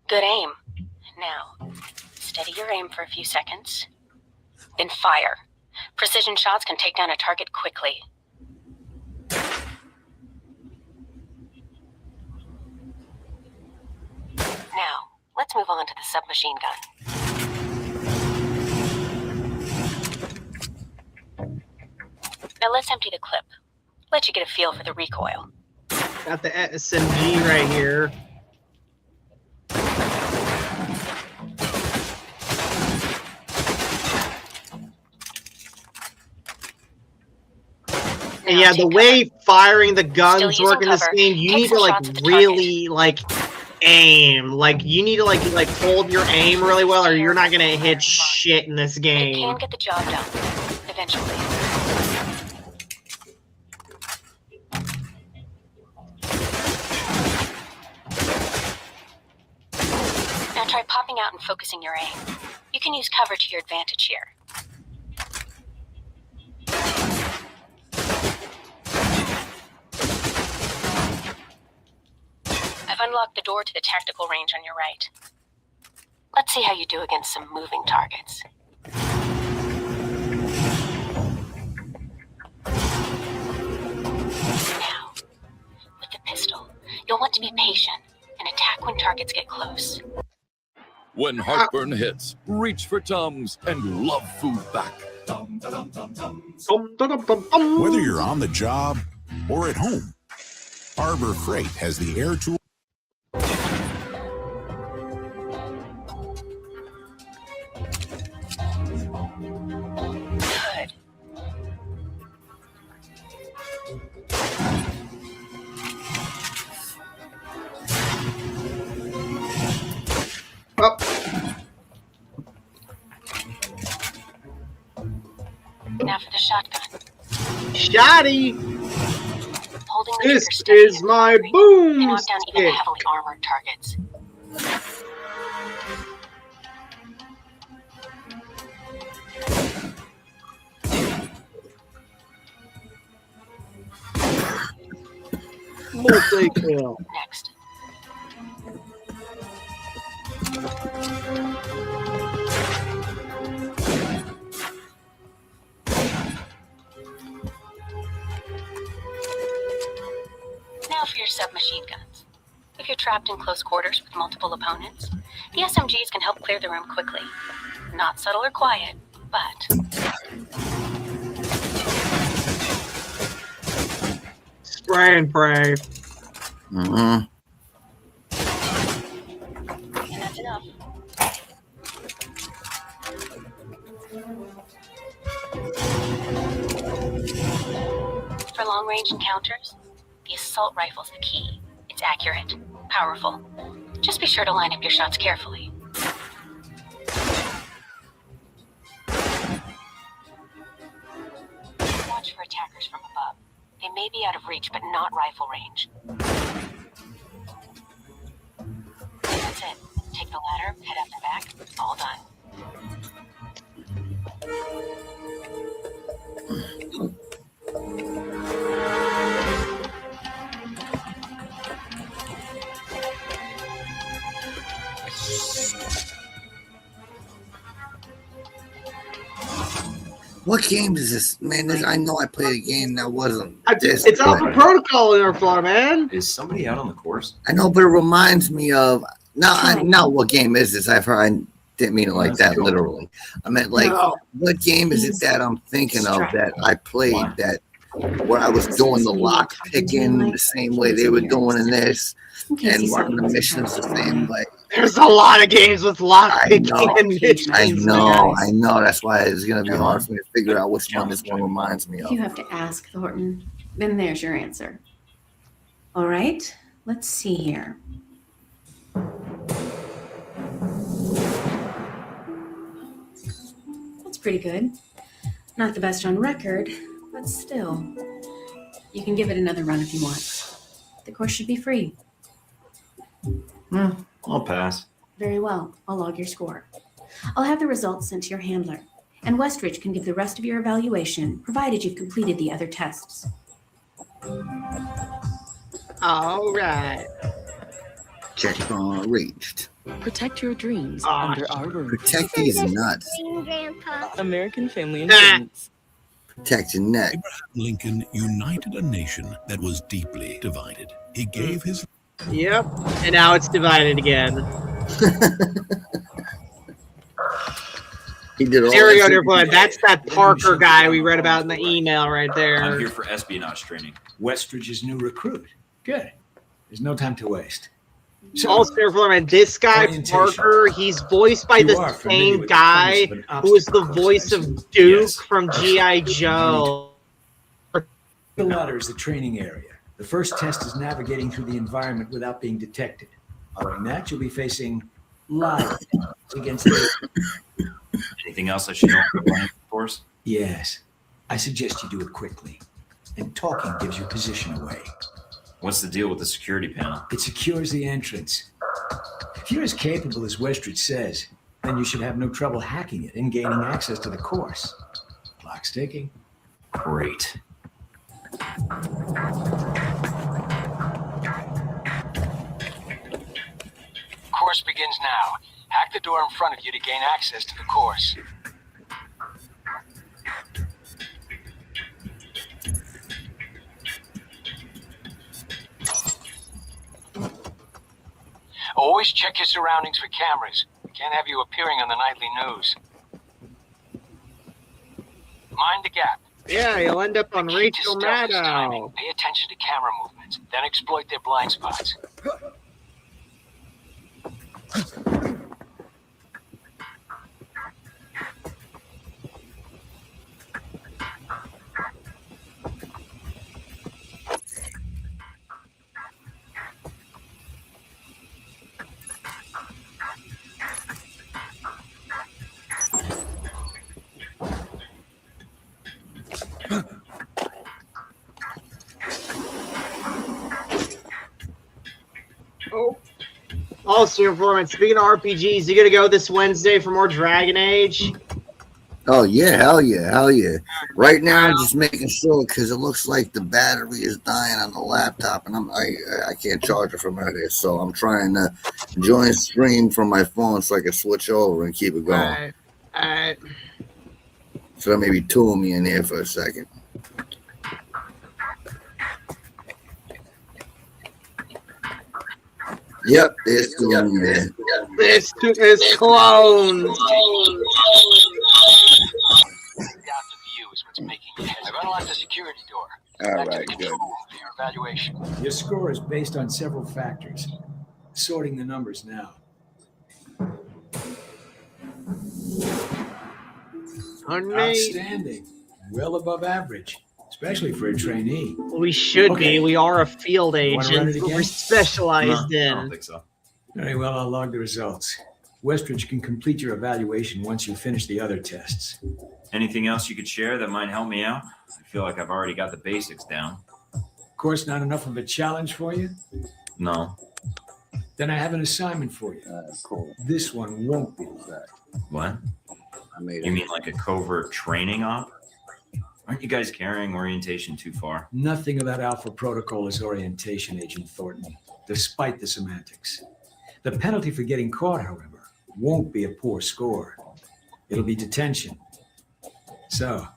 Good aim. Now, steady your aim for a few seconds, then fire. Precision shots can take down a target quickly. Now, let's move on to the submachine gun. Now let's empty the clip. Let you get a feel for the recoil. Got the SMG right here. And yeah, the way firing the guns work in this game, you need to like really like aim. Like you need to like hold your aim really well, or you're not gonna hit shit in this It game. can get the job done, eventually. Now try popping out and focusing your aim. You can use cover to your advantage here. I've unlocked the door to the tactical range on your right. Let's see how you do against some moving targets. You'll want to be patient and attack when targets get close. When heartburn hits, reach for Tums and love food back. Whether you're on the job or at home, Harbor Freight has the air tool. Good. Now for the shotgun. Shotty! Holding the This trigger steady is and my firing boom can knock down even stick. heavily armored targets. Multi-kill. Next. Now for your submachine guns. If you're trapped in close quarters with multiple opponents, the SMGs can help clear the room quickly. Not subtle or quiet, but Spray and pray. Mm-hmm. and that's enough. For long-range encounters, the assault rifle's the key. It's accurate, powerful. Just be sure to line up your shots carefully. Watch for attackers from above. They may be out of reach, but not rifle range. That's it. Take the ladder, head up and back. All done. What game is this, man? I know I played a game that wasn't this. It's Alpha Protocol in our floor, man. Is somebody out on the course? I know, but it reminds me of now. What game is this? I've heard. I didn't mean it like that literally. I meant like, what game is it that I'm thinking of that I played that where I was doing the lock picking the same way they were doing in this and running the missions the same way. There's a lot of games with lock picking and missions. I know. That's why it's gonna be hard for me to figure out which one this one reminds me of. You have to ask, Thornton. Then there's your answer. All right, let's see here. That's pretty good. Not the best on record, but still. You can give it another run if you want. The course should be free. I'll pass. Very well. I'll log your score. I'll have the results sent to your handler, and Westridge can give the rest of your evaluation, provided you've completed the other tests. All right. Checkpoint reached. Protect your dreams under our roof. Protect these nuts. American Family Insurance. Protect your neck. Abraham Lincoln united a nation that was deeply divided. He gave his... Yep. And now it's divided again. He did all There we go, that dear shit. boy. That's that Parker guy we read about in the email right there. I'm here for espionage training. Westridge's new recruit. Good. There's no time to waste. Also, man, this guy Parker, he's voiced by the same guy who was the voice of Duke from G.I. Joe. The ladder is the training area. The first test is navigating through the environment without being detected. Following that, you'll be facing live against Anything else I should know about the line of course? Yes. I suggest you do it quickly. And talking gives your position away. What's the deal with the security panel? It secures the entrance. If you're as capable as Westridge says, then you should have no trouble hacking it and gaining access to the course. Clock's ticking. Great. Course begins now. Hack the door in front of you to gain access to the course. Always check your surroundings for cameras. We can't have you appearing on the nightly news. Mind the gap. Yeah, you'll end up on The key to Rachel stealth is timing. Maddow. Pay attention to camera movements, then exploit their blind spots. Oh. Also, informant, speaking of RPGs, you gonna go this Wednesday for more Dragon Age? Oh yeah, hell yeah, hell yeah. Right now, I'm just making sure because it looks like the battery is dying on the laptop, and I can't charge it from out here. So I'm trying to join stream from my phone so I can switch over and keep it going. Alright. So maybe tool me in here for a second. Yep, it's doing it. It's clones. Adaptive view is what's making you hesitate. I've unlocked the security door. All Back to right, the good. control room for your evaluation. Your score is based on several factors. Sorting the numbers now. Outstanding. Well above average, especially for a trainee. We should be. We are a field Wanna run agent. it We're again? specialized I in. don't think so. Very well, I'll log the results. Westridge can complete your evaluation once you finish the other tests. Anything else you could share that might help me out? I feel like I've already got the basics down. Of course, not enough of a challenge for you? No. Then I have an assignment for you. Cool. This one won't be long. What? I made You mean like a covert training op? Aren't you guys carrying orientation too far? Nothing about Alpha Protocol is orientation, Agent Thornton, despite the semantics. The penalty for getting caught, however, won't be a poor score. It'll be detention. So,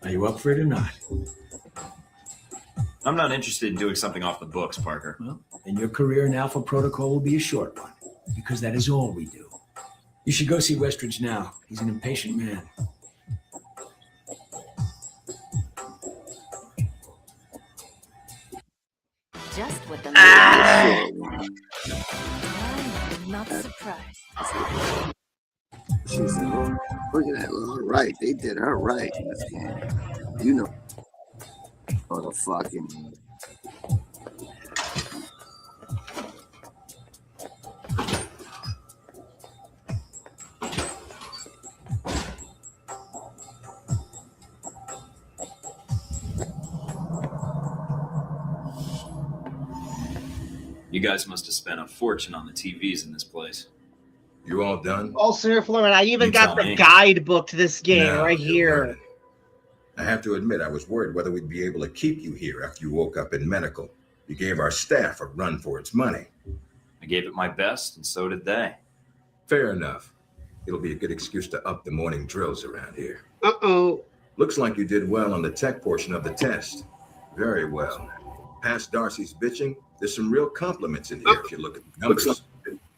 are you up for it or not? I'm not interested in doing something off the books, Parker. Well, then your career in Alpha Protocol will be a short one, because that is all we do. You should go see Westridge now. He's an impatient man. Just what the Ah! I'm not surprised. She said, "Oh, look at that. All right, they did her right in this game. You know, the fucking. You guys must have spent a fortune on the TVs in this place. You all done? Also, informant, I even You got tell the me. guidebook to this game Now right you're here. learning. I have to admit, I was worried whether we'd be able to keep you here after you woke up in medical. You gave our staff a run for its money. I gave it my best, and so did they. Fair enough. It'll be a good excuse to up the morning drills around here. Uh-oh. Looks like you did well on the tech portion of the test. Very well. Past Darcy's bitching, there's some real compliments in here if you look at the numbers.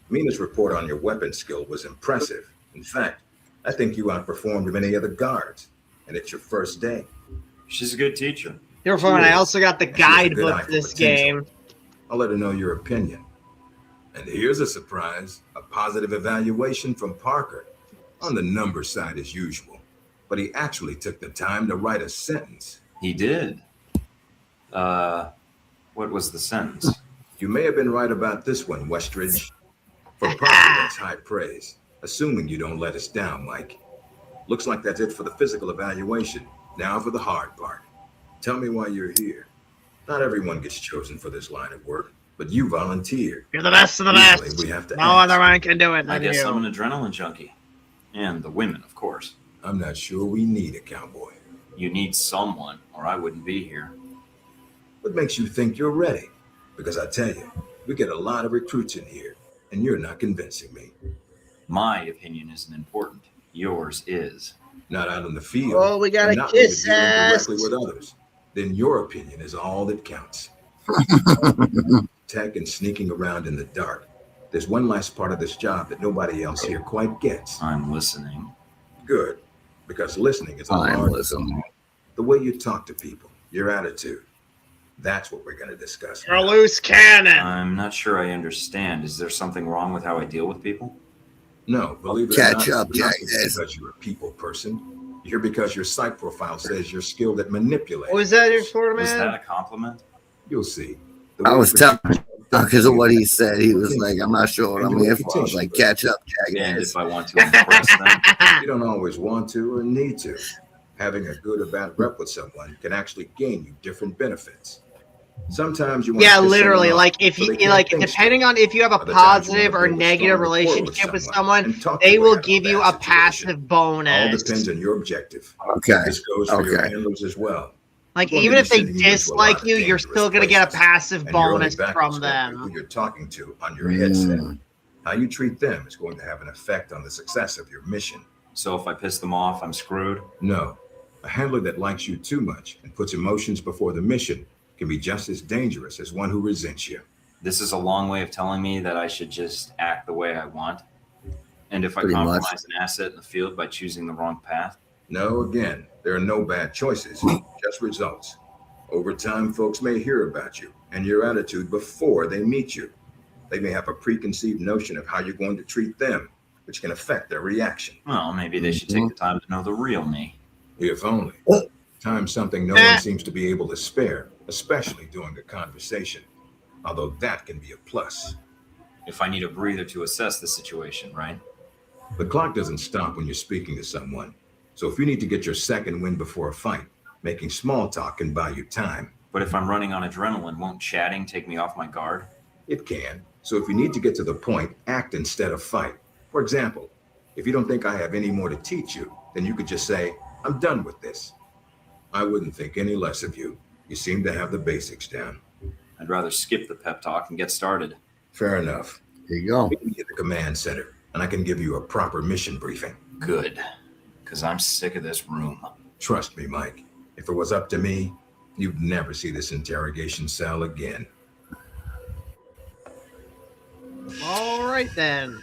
Mina's report on your weapon skill was impressive. In fact, I think you outperformed many of the guards. And it's your first day. She's a good teacher. Informant, I also got the And she has a good eye guidebook for to this potential. game. I'll let her know your opinion. And here's a surprise, a positive evaluation from Parker. On the number side as usual. But he actually took the time to write a sentence. He did. What was the sentence? You may have been right about this one, Westridge. For Parker, that's high praise. Assuming you don't let us down, Mike. Looks like that's it for the physical evaluation. Now for the hard part. Tell me why you're here. Not everyone gets chosen for this line of work, but you volunteered. You're the best of the Usually best. we have to No ask. other one can do it I than guess you. I'm an adrenaline junkie. And the women, of course. I'm not sure we need a cowboy. You need someone, or I wouldn't be here. What makes you think you're ready? Because I tell you, we get a lot of recruits in here, and you're not convincing me. My opinion isn't important. Yours is. Not out in the field. Oh, we gotta and not when you're kiss dealing ass. directly with others. Then your opinion is all that counts. Tech and sneaking around in the dark. There's one last part of this job that nobody else here quite gets. I'm listening. Good, because listening is a large the way you talk to people, your attitude. That's what we're going to discuss. You're a loose cannon. I'm not sure I understand. Is there something wrong with how I deal with people? No, believe it or not, you're not because you're a people person. You're because your psych profile says you're skilled at manipulating. Was that your Florida man? Was that a compliment? You'll see. I was telling because of what he said. He was like, I'm not sure what I'm here for. I was like, catch up, And jackass. if I want to impress them, You don't always want to or need to. Having a good or bad rep with someone can actually gain you different benefits. Sometimes you want Yeah, to piss literally. someone Like off if so they you can't like, think depending on if you have a Other times you positive wanna or build a negative strong rapport relationship with someone, and talk they your way will out of a give you bad a passive all bonus. depends on your objective. Okay. This goes for your Okay. handlers as well. Like We're gonna even be if they sending you into a lot dislike of you, you're dangerous still gonna get a places. passive And your only bonus backup from is gonna be them. who you're talking to on your headset. Mm. How you treat them is going to have an effect on the success of your mission. so if I piss them off, I'm screwed. No, a handler that likes you too much and puts emotions before the mission can be just as dangerous as one who resents you. This is a long way of telling me that I should just act the way I want. And if I Pretty much. compromise an asset in the field by choosing the wrong path, No, again, there are no bad choices, just results. Over time, folks may hear about you and your attitude before they meet you. They may have a preconceived notion of how you're going to treat them, which can affect their reaction. well, maybe they should take the time to know the real me. If only. Time's something no one seems to be able to spare, especially during a conversation. Although that can be a plus. If I need a breather to assess the situation, right? The clock doesn't stop when you're speaking to someone. So if you need to get your second win before a fight, making small talk can buy you time. But if I'm running on adrenaline, won't chatting take me off my guard? It can. So if you need to get to the point, act instead of fight. For example, if you don't think I have any more to teach you, then you could just say, I'm done with this. I wouldn't think any less of you. You seem to have the basics down. I'd rather skip the pep talk and get started. Fair enough. There you go. Meet me at the command center, and I can give you a proper mission briefing. Good, because I'm sick of this room. Trust me, Mike. If it was up to me, you'd never see this interrogation cell again. All right then.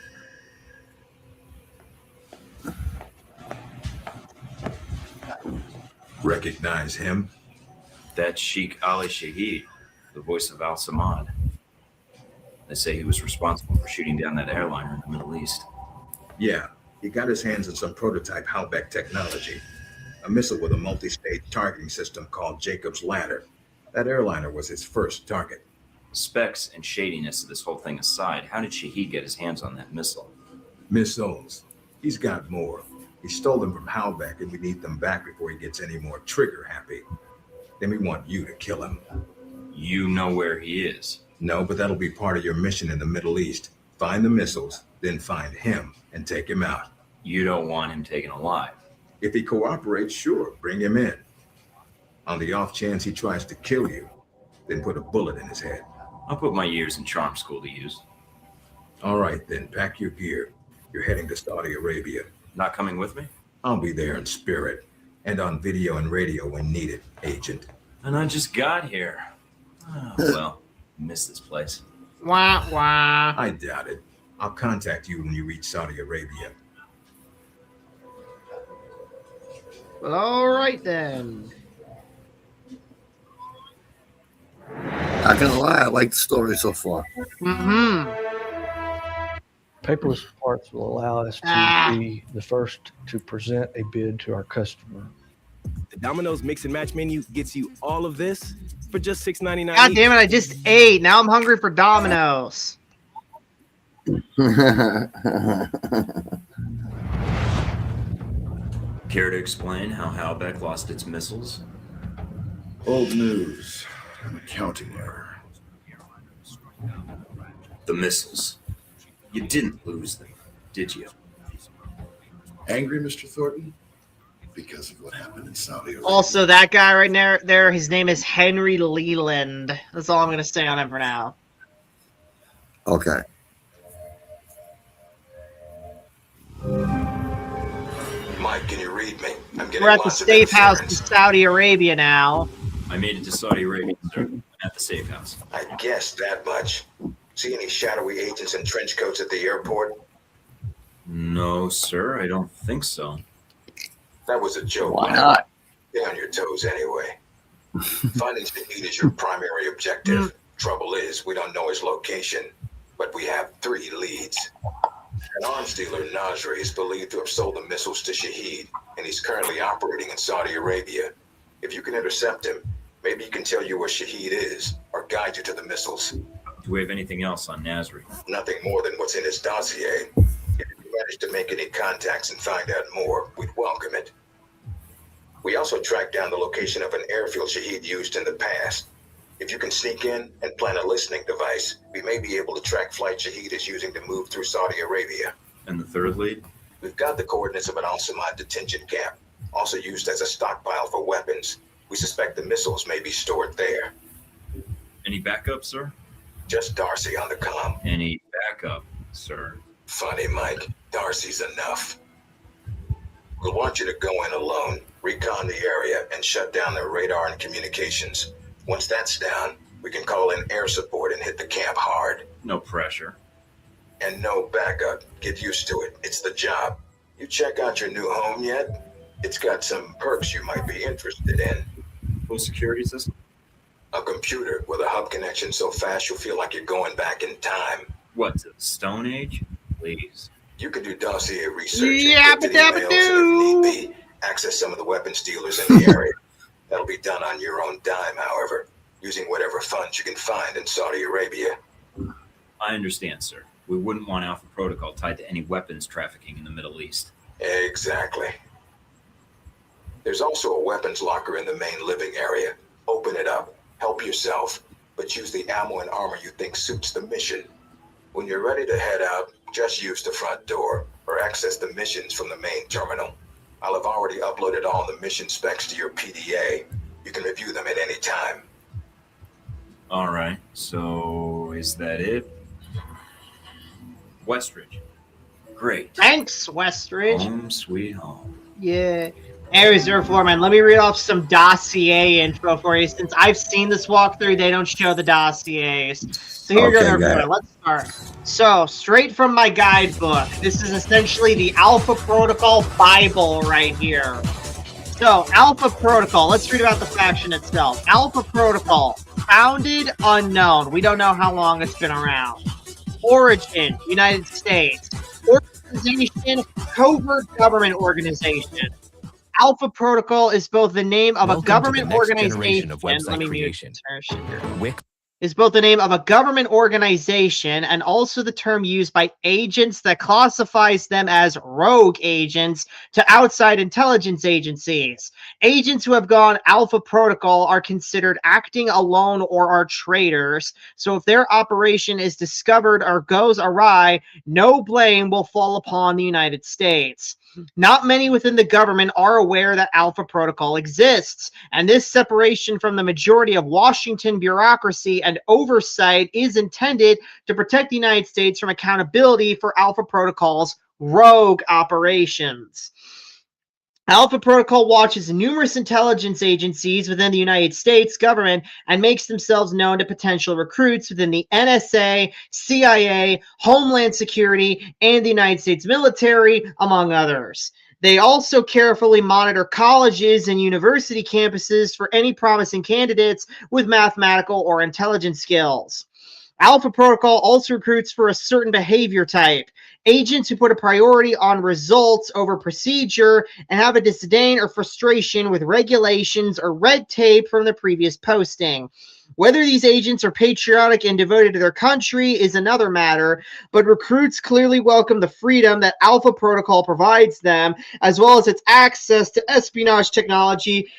Recognize him? That's Sheikh Ali Shahid, the voice of Al Samad. They say he was responsible for shooting down that airliner in the Middle East. Yeah, he got his hands on some prototype Halbeck technology, a missile with a multi-stage targeting system called Jacob's Ladder. That airliner was his first target. Specs and shadiness of this whole thing aside, how did Shahid get his hands on that missile? Missiles. He's got more. He stole them from Halbeck, and we need them back before he gets any more trigger happy. Then we want you to kill him. You know where he is. No, but that'll be part of your mission in the Middle East. Find the missiles, then find him and take him out. You don't want him taken alive. If he cooperates, sure, bring him in. On the off chance he tries to kill you, then put a bullet in his head. I'll put my years in charm school to use. All right, then, pack your gear. You're heading to Saudi Arabia. Not coming with me? I'll be there in spirit and on video and radio when needed, Agent. And I just got here. Oh, well, miss this place. Wah wah. I doubt it. I'll contact you when you reach Saudi Arabia. Well, all right then. Not gonna lie, I like the story so far. Mm-hmm. Paperless parts will allow us to be the first to present a bid to our customer. The Domino's Mix and Match menu gets you all of this for just $6.99. God damn it! I just ate. Now I'm hungry for Domino's. Care to explain how Halbeck lost its missiles? Old news. An accounting error. The missiles. You didn't lose them, did you? Angry, Mr. Thornton? Because of what happened in Saudi Arabia. Also, that guy right there, his name is Henry Leland. That's all I'm going to say on him for now. Okay. Mike, can you read me? I'm getting We're at the lots of safe house in interference. Saudi Arabia now. I made it to Saudi Arabia, sir. At the safe house. I guessed that much. See any shadowy agents in trench coats at the airport? No, sir, I don't think so. That was a joke. Why Mike. not? Stay on your toes anyway. Finding Shahid is your primary objective. Trouble is, we don't know his location, but we have 3 leads. An arms dealer, Nasri, is believed to have sold the missiles to Shahid, and he's currently operating in Saudi Arabia. If you can intercept him, maybe he can tell you where Shahid is, or guide you to the missiles. Do we have anything else on Nasri? Nothing more than what's in his dossier. If you manage to make any contacts and find out more, we'd welcome it. We also tracked down the location of an airfield Shahid used in the past. If you can sneak in and plant a listening device, we may be able to track flight Shahid is using to move through Saudi Arabia. And the third lead? We've got the coordinates of an Al-Samad detention camp, also used as a stockpile for weapons. We suspect the missiles may be stored there. Any backup, sir? Just Darcy on the comm. Any backup, sir? Funny, Mike. Darcy's enough. We'll want you to go in alone, recon the area, and shut down their radar and communications. Once that's down, we can call in air support and hit the camp hard. No pressure. And no backup. Get used to it. It's the job. You check out your new home yet? It's got some perks you might be interested in. Full security system? A computer with a hub connection so fast you'll feel like you're going back in time. What, to the Stone Age? Please. You can do dossier research, Yabba dabba doo. and if need be, access some of the weapons dealers in the area. That'll be done on your own dime, however, using whatever funds you can find in Saudi Arabia. I understand, sir. We wouldn't want Alpha Protocol tied to any weapons trafficking in the Middle East. Exactly. There's also a weapons locker in the main living area. Open it up, help yourself, but use the ammo and armor you think suits the mission. When you're ready to head out, just use the front door or access the missions from the main terminal. I'll have already uploaded all the mission specs to your PDA. You can review them at any time. All right, so is that it? Westridge. Great. Thanks, Westridge. Home sweet home. Yeah. Air Reserve Foreman, let me read off some dossier info for you. Since I've seen this walkthrough, they don't show the dossiers. So here you go, everybody. Let's start. So, straight from my guidebook, this is essentially the Alpha Protocol Bible right here. So, Alpha Protocol, let's read about the faction itself. Alpha Protocol, founded, unknown. We don't know how long it's been around. Origin, United States. Organization, covert government organization. Alpha Protocol is both the name of a government organization. Let me mute. Is both the name of a government organization and also the term used by agents that classifies them as rogue agents to outside intelligence agencies. Agents who have gone Alpha Protocol are considered acting alone or are traitors. So if their operation is discovered or goes awry, no blame will fall upon the United States. Not many within the government are aware that Alpha Protocol exists, and this separation from the majority of Washington bureaucracy and oversight is intended to protect the United States from accountability for Alpha Protocol's rogue operations. Alpha Protocol watches numerous intelligence agencies within the United States government and makes themselves known to potential recruits within the NSA, CIA, Homeland Security, and the United States military, among others. They also carefully monitor colleges and university campuses for any promising candidates with mathematical or intelligence skills. Alpha Protocol also recruits for a certain behavior type. Agents who put a priority on results over procedure and have a disdain or frustration with regulations or red tape from the previous posting. Whether these agents are patriotic and devoted to their country is another matter, but recruits clearly welcome the freedom that Alpha Protocol provides them, as well as its access to espionage technology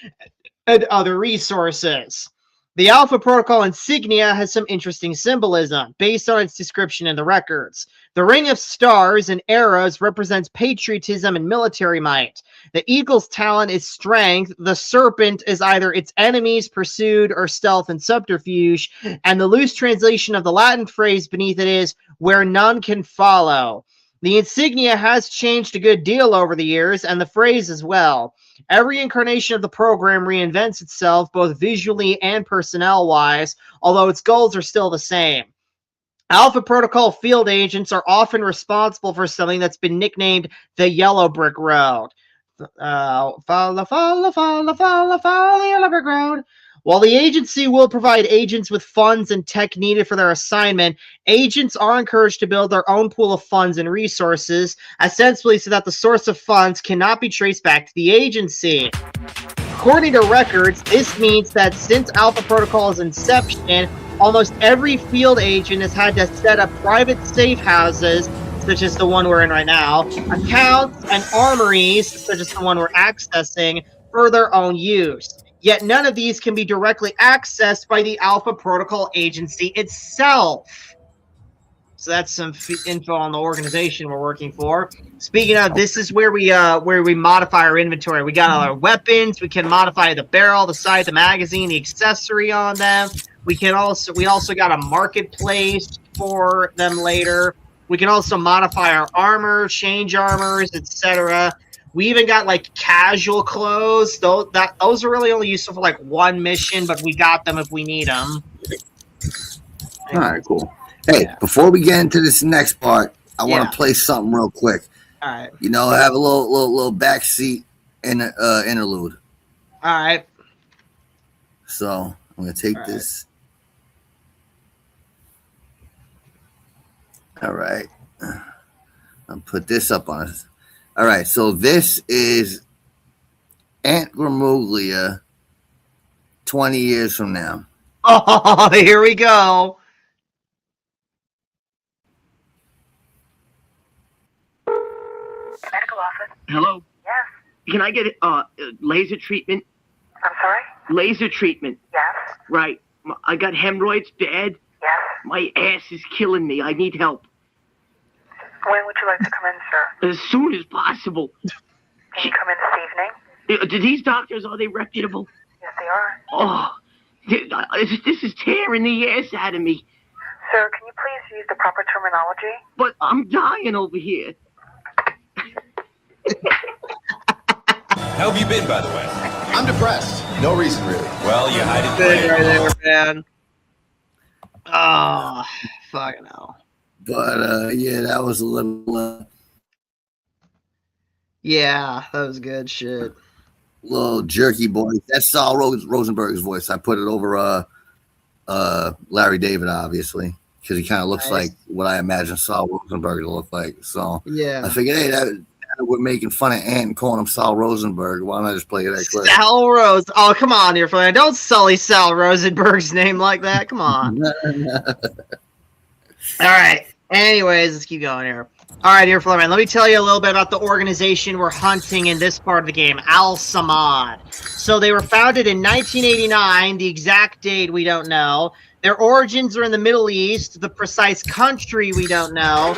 and other resources. The Alpha Protocol insignia has some interesting symbolism based on its description in the records. The ring of stars and arrows represents patriotism and military might. The eagle's talent is strength. The serpent is either its enemies pursued or stealth and subterfuge. And the loose translation of the Latin phrase beneath it is where none can follow. The insignia has changed a good deal over the years, and the phrase as well. Every incarnation of the program reinvents itself, both visually and personnel-wise, although its goals are still the same. Alpha Protocol field agents are often responsible for something that's been nicknamed the Yellow Brick Road. Follow the Yellow Brick Road. While the agency will provide agents with funds and tech needed for their assignment, agents are encouraged to build their own pool of funds and resources, ostensibly so that the source of funds cannot be traced back to the agency. According to records, this means that since Alpha Protocol's inception, almost every field agent has had to set up private safe houses, such as the one we're in right now, accounts, and armories, such as the one we're accessing, for their own use. Yet none of these can be directly accessed by the Alpha Protocol agency itself. So that's some info on the organization we're working for. Speaking of, this is where we modify our inventory. We got all our weapons. We can modify the barrel, the sight, the magazine, the accessory on them. We also got a marketplace for them later. We can also modify our armor, change armors, etc. We even got like casual clothes. Those are really only useful for like one mission, but we got them if we need them. All right, cool. Hey, before we get into this next part, I want to play something real quick. All right. You know, have a little backseat interlude. All right. So I'm gonna take this. All right. I'll put this up on us. All right. So this is Aunt Gramuglia 20 years from now. Oh, here we go. Medical office. Hello? Yes. Can I get laser treatment? I'm sorry? Laser treatment. Yes. Right. I got hemorrhoids bad. Yes. My ass is killing me. I need help. When would you like to come in, sir? As soon as possible. Can you come in this evening? Do these doctors, are they reputable? Yes, they are. Oh, this is tearing the ass out of me. Sir, can you please use the proper terminology? But I'm dying over here. How have you been, by the way? I'm depressed. No reason, really. Well, you hide it Good right there, man. Oh, fucking hell. But yeah, that was a little. Yeah, that was good shit. Little jerky voice. That's Saul Rosenberg's voice. I put it over Larry David, obviously, because he kind of looks like what I imagine Saul Rosenberg to look like. So yeah, I figured, hey, that we're making fun of Ant and calling him Saul Rosenberg. Why don't I just play that clip? Sal Rose. Oh, come on, dear friend. Don't sully Sal Rosenberg's name like that. Come on. All right. Anyways, let's keep going here. All right, dear Flerman, let me tell you a little bit about the organization we're hunting in this part of the game, Al-Samad. So they were founded in 1989. The exact date we don't know. Their origins are in the Middle East. The precise country we don't know.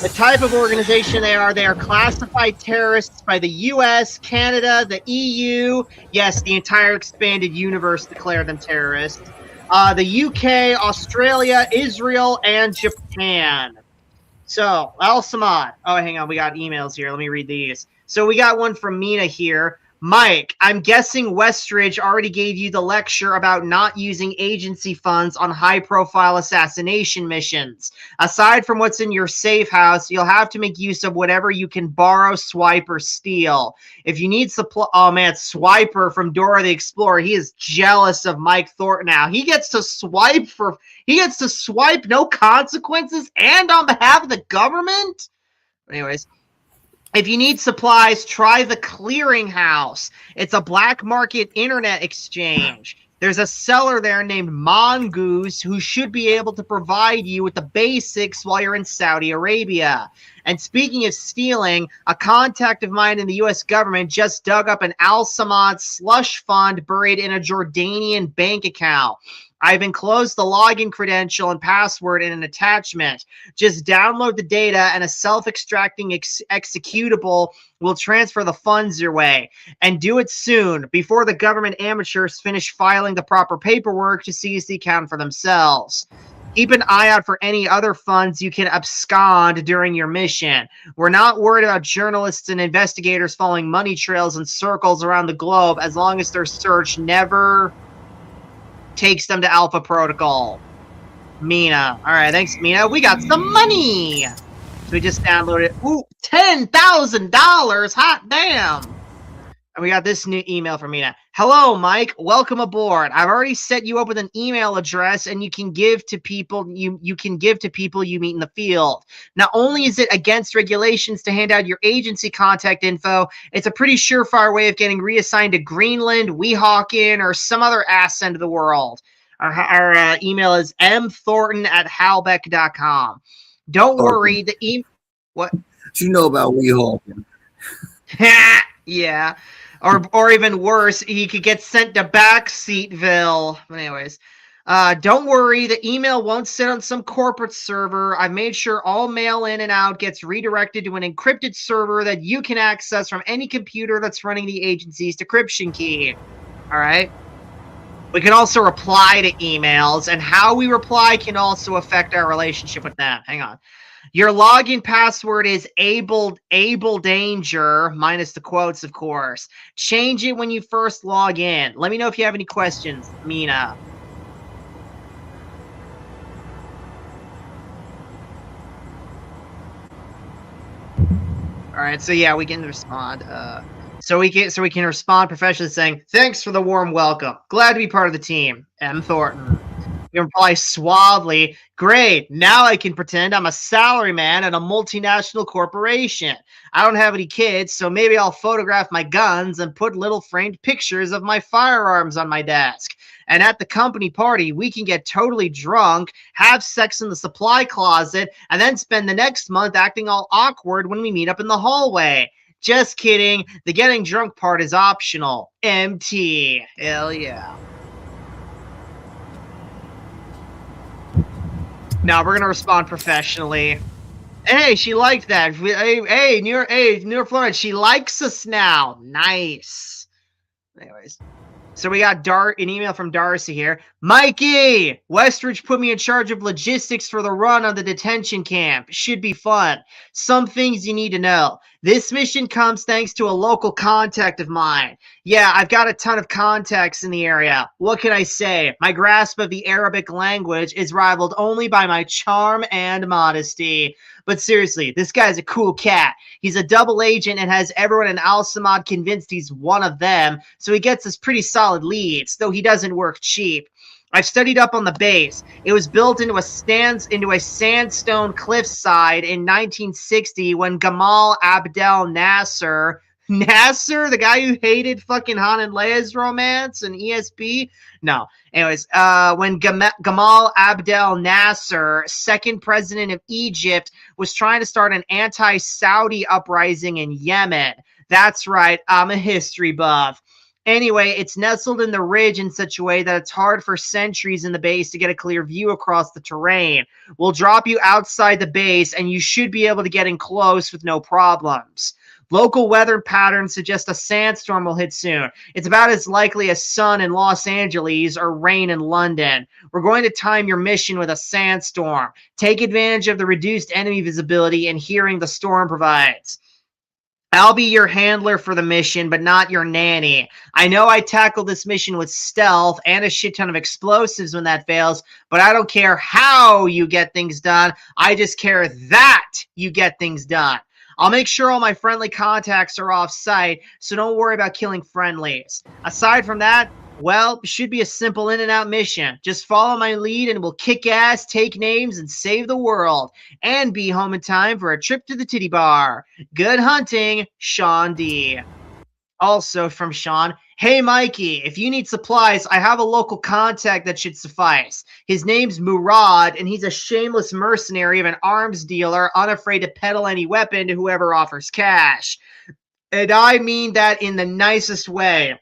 The type of organization they are classified terrorists by the U.S., Canada, the EU. Yes, the entire expanded universe declare them terrorists. The UK, Australia, Israel, and Japan. So, Al-Samad. Oh, hang on. We got emails here. Let me read these. So we got one from Mina here. Mike, I'm guessing Westridge already gave you the lecture about not using agency funds on high-profile assassination missions. Aside from what's in your safe house, you'll have to make use of whatever you can borrow, swipe, or steal. If you need supply... Oh, man, Swiper from Dora the Explorer. He is jealous of Mike Thornton now. He gets to swipe no consequences and on behalf of the government? Anyways... If you need supplies, try the Clearinghouse. It's a black market internet exchange. There's a seller there named Mongoose who should be able to provide you with the basics while you're in Saudi Arabia. And speaking of stealing, a contact of mine in the U.S. government just dug up an Al-Samad slush fund buried in a Jordanian bank account. I've enclosed the login credential and password in an attachment. Just download the data and a self-extracting executable will transfer the funds your way. And do it soon, before the government amateurs finish filing the proper paperwork to seize the account for themselves. Keep an eye out for any other funds you can abscond during your mission. We're not worried about journalists and investigators following money trails in circles around the globe as long as their search never... takes them to Alpha Protocol. Mina. All right, thanks, Mina. We got some money. So we just downloaded. Ooh, $10,000. Hot damn. And we got this new email from Mina. Hello, Mike. Welcome aboard. I've already set you up with an email address, and you can give to people you can give to people you meet in the field. Not only is it against regulations to hand out your agency contact info, it's a pretty surefire way of getting reassigned to Greenland, Weehawken, or some other ass end of the world. Our email is mthornton@halbeck.com. Don't worry. The what? What you know about Weehawken? Yeah. Or even worse, he could get sent to Backseatville. But anyways, don't worry, the email won't sit on some corporate server. I've made sure all mail in and out gets redirected to an encrypted server that you can access from any computer that's running the agency's decryption key. All right? We can also reply to emails, and how we reply can also affect our relationship with them. Hang on. Your login password is able danger, minus the quotes, of course. Change it when you first log in. Let me know if you have any questions, Mina. All right, so yeah, we can respond. So we can respond professionally saying, "Thanks for the warm welcome. Glad to be part of the team, M. Thornton." You reply suavely, "Great, now I can pretend I'm a salaryman at a multinational corporation. I don't have any kids, so maybe I'll photograph my guns and put little framed pictures of my firearms on my desk. And at the company party, we can get totally drunk, have sex in the supply closet, and then spend the next month acting all awkward when we meet up in the hallway. Just kidding. The getting drunk part is optional. MT. Hell yeah." Now we're gonna respond professionally. Hey, she liked that. Hey, New York, Florida. She likes us now. Nice. Anyways, so we got an email from Darcy here. Mikey, Westridge put me in charge of logistics for the run on the detention camp. Should be fun. Some things you need to know. This mission comes thanks to a local contact of mine. Yeah, I've got a ton of contacts in the area. What can I say? My grasp of the Arabic language is rivaled only by my charm and modesty. But seriously, this guy's a cool cat. He's a double agent and has everyone in Al-Samad convinced he's one of them, so he gets us pretty solid leads, though he doesn't work cheap. I've studied up on the base. It was built into a sandstone cliffside in 1960 when Gamal Abdel Nasser, the guy who hated fucking Han and Leia's romance and ESP? No. Anyways, when Gamal Abdel Nasser, second president of Egypt, was trying to start an anti-Saudi uprising in Yemen. That's right, I'm a history buff. Anyway, it's nestled in the ridge in such a way that it's hard for sentries in the base to get a clear view across the terrain. We'll drop you outside the base, and you should be able to get in close with no problems. Local weather patterns suggest a sandstorm will hit soon. It's about as likely as sun in Los Angeles or rain in London. We're going to time your mission with a sandstorm. Take advantage of the reduced enemy visibility and hearing the storm provides. I'll be your handler for the mission, but not your nanny. I know I tackled this mission with stealth and a shit ton of explosives when that fails, but I don't care how you get things done. I just care that you get things done. I'll make sure all my friendly contacts are off-site, so don't worry about killing friendlies. Aside from that, well, it should be a simple in-and-out mission. Just follow my lead and we'll kick ass, take names, and save the world. And be home in time for a trip to the titty bar. Good hunting, Sean D. Also from Sean, hey Mikey, if you need supplies, I have a local contact that should suffice. His name's Murad, and he's a shameless mercenary of an arms dealer, unafraid to peddle any weapon to whoever offers cash. And I mean that in the nicest way.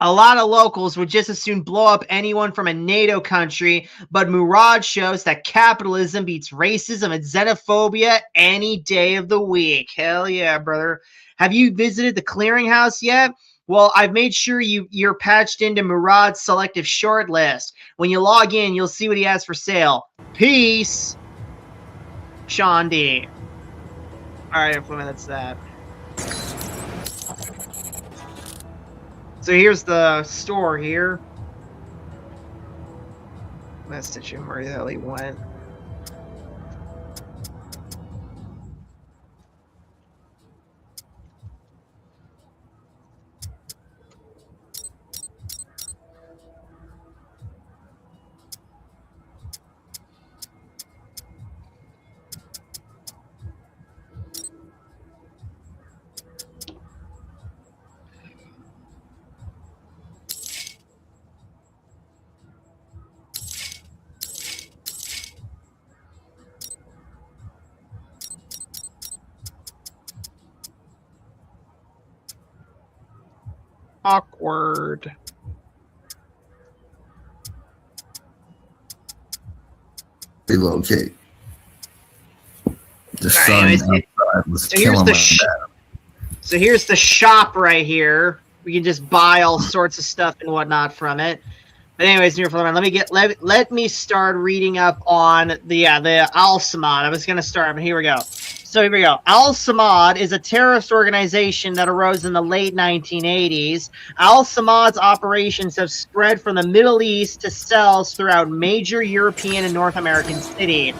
A lot of locals would just as soon blow up anyone from a NATO country, but Murad shows that capitalism beats racism and xenophobia any day of the week. Hell yeah, brother. Have you visited the clearinghouse yet? Well, I've made sure you're patched into Murad's selective short list. When you log in, you'll see what he has for sale. Peace. Sean D. All right, that's that. So here's the store here. message him where the hell he went. Awkward. Relocate. The sun anyways, outside was so here's killing the my dad. So here's the shop right here. We can just buy all sorts of stuff and whatnot from it. But anyways, let me start reading up on the Al-Samad. I was gonna start, but here we go. So here we go. Al-Samad is a terrorist organization that arose in the late 1980s. Al-Samad's operations have spread from the Middle East to cells throughout major European and North American cities.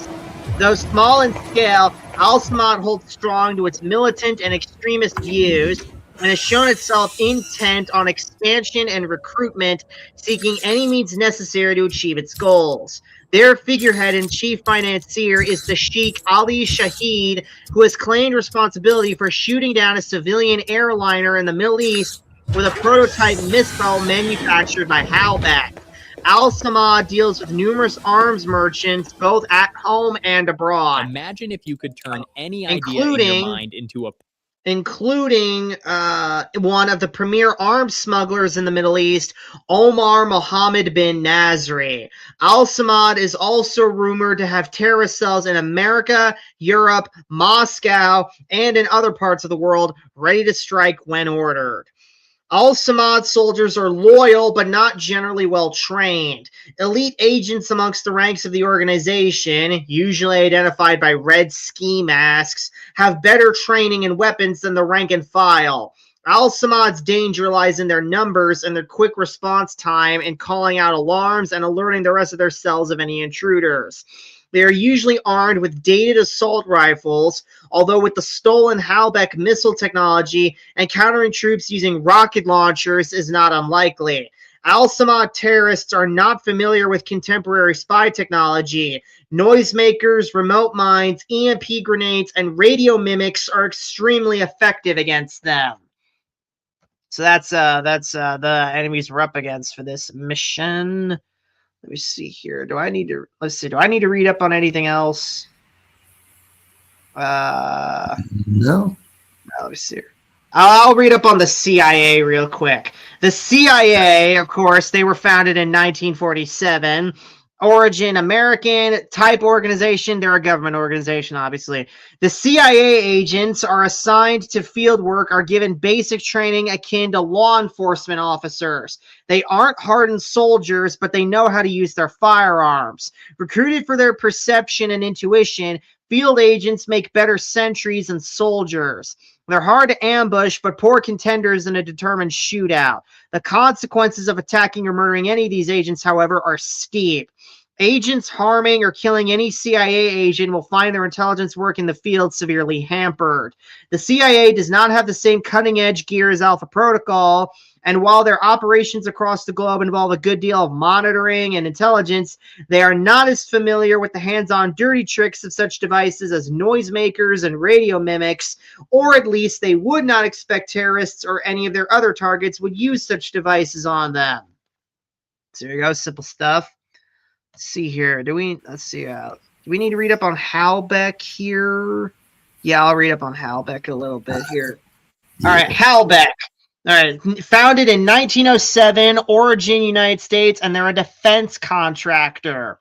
Though small in scale, Al-Samad holds strong to its militant and extremist views and has shown itself intent on expansion and recruitment, seeking any means necessary to achieve its goals. Their figurehead and chief financier is the Sheikh Ali Shahid, who has claimed responsibility for shooting down a civilian airliner in the Middle East with a prototype missile manufactured by Halbech. Al-Samad deals with numerous arms merchants, both at home and abroad. Imagine if you could turn any idea in your mind into a... Including one of the premier arms smugglers in the Middle East, Omar Mohammed bin Nasri. Al-Samad is also rumored to have terrorist cells in America, Europe, Moscow, and in other parts of the world, ready to strike when ordered. Al-Samad soldiers are loyal, but not generally well trained. Elite agents amongst the ranks of the organization, usually identified by red ski masks, have better training and weapons than the rank and file. Al-Samad's danger lies in their numbers and their quick response time in calling out alarms and alerting the rest of their cells of any intruders. They are usually armed with dated assault rifles, although with the stolen Halbech missile technology, encountering troops using rocket launchers is not unlikely. Al-Samad terrorists are not familiar with contemporary spy technology. Noisemakers, remote mines, EMP grenades, and radio mimics are extremely effective against them. So that's the enemies we're up against for this mission. Let me see here. Do I need to read up on anything else? No. Let me see here. I'll read up on the CIA real quick. The CIA, of course, they were founded in 1947. Origin American type organization. They're a government organization, obviously. The CIA agents are assigned to field work, are given basic training akin to law enforcement officers. They aren't hardened soldiers, but they know how to use their firearms. Recruited for their perception and intuition, field agents make better sentries than soldiers. They're hard to ambush, but poor contenders in a determined shootout. The consequences of attacking or murdering any of these agents, however, are steep. Agents harming or killing any CIA agent will find their intelligence work in the field severely hampered. The CIA does not have the same cutting-edge gear as Alpha Protocol, and while their operations across the globe involve a good deal of monitoring and intelligence, they are not as familiar with the hands-on dirty tricks of such devices as noisemakers and radio mimics, or at least they would not expect terrorists or any of their other targets would use such devices on them. So there you go, simple stuff. Let's see here. Do we need to read up on Halbech here? Yeah, I'll read up on Halbech a little bit here. All right, Halbech. All right, founded in 1907, origin United States, and they're a defense contractor.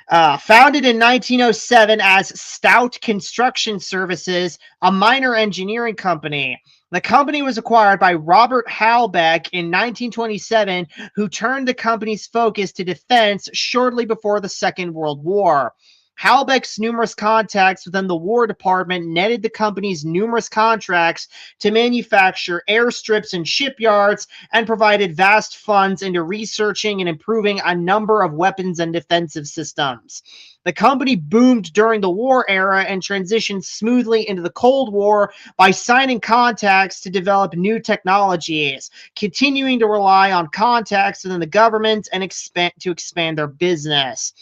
Founded in 1907 as Stout Construction Services, a minor engineering company. The company was acquired by Robert Halbech in 1927, who turned the company's focus to defense shortly before the Second World War. Halbeck's numerous contacts within the War Department netted the company's numerous contracts to manufacture airstrips and shipyards and provided vast funds into researching and improving a number of weapons and defensive systems. The company boomed during the war era and transitioned smoothly into the Cold War by signing contacts to develop new technologies, continuing to rely on contacts within the government and expand their business.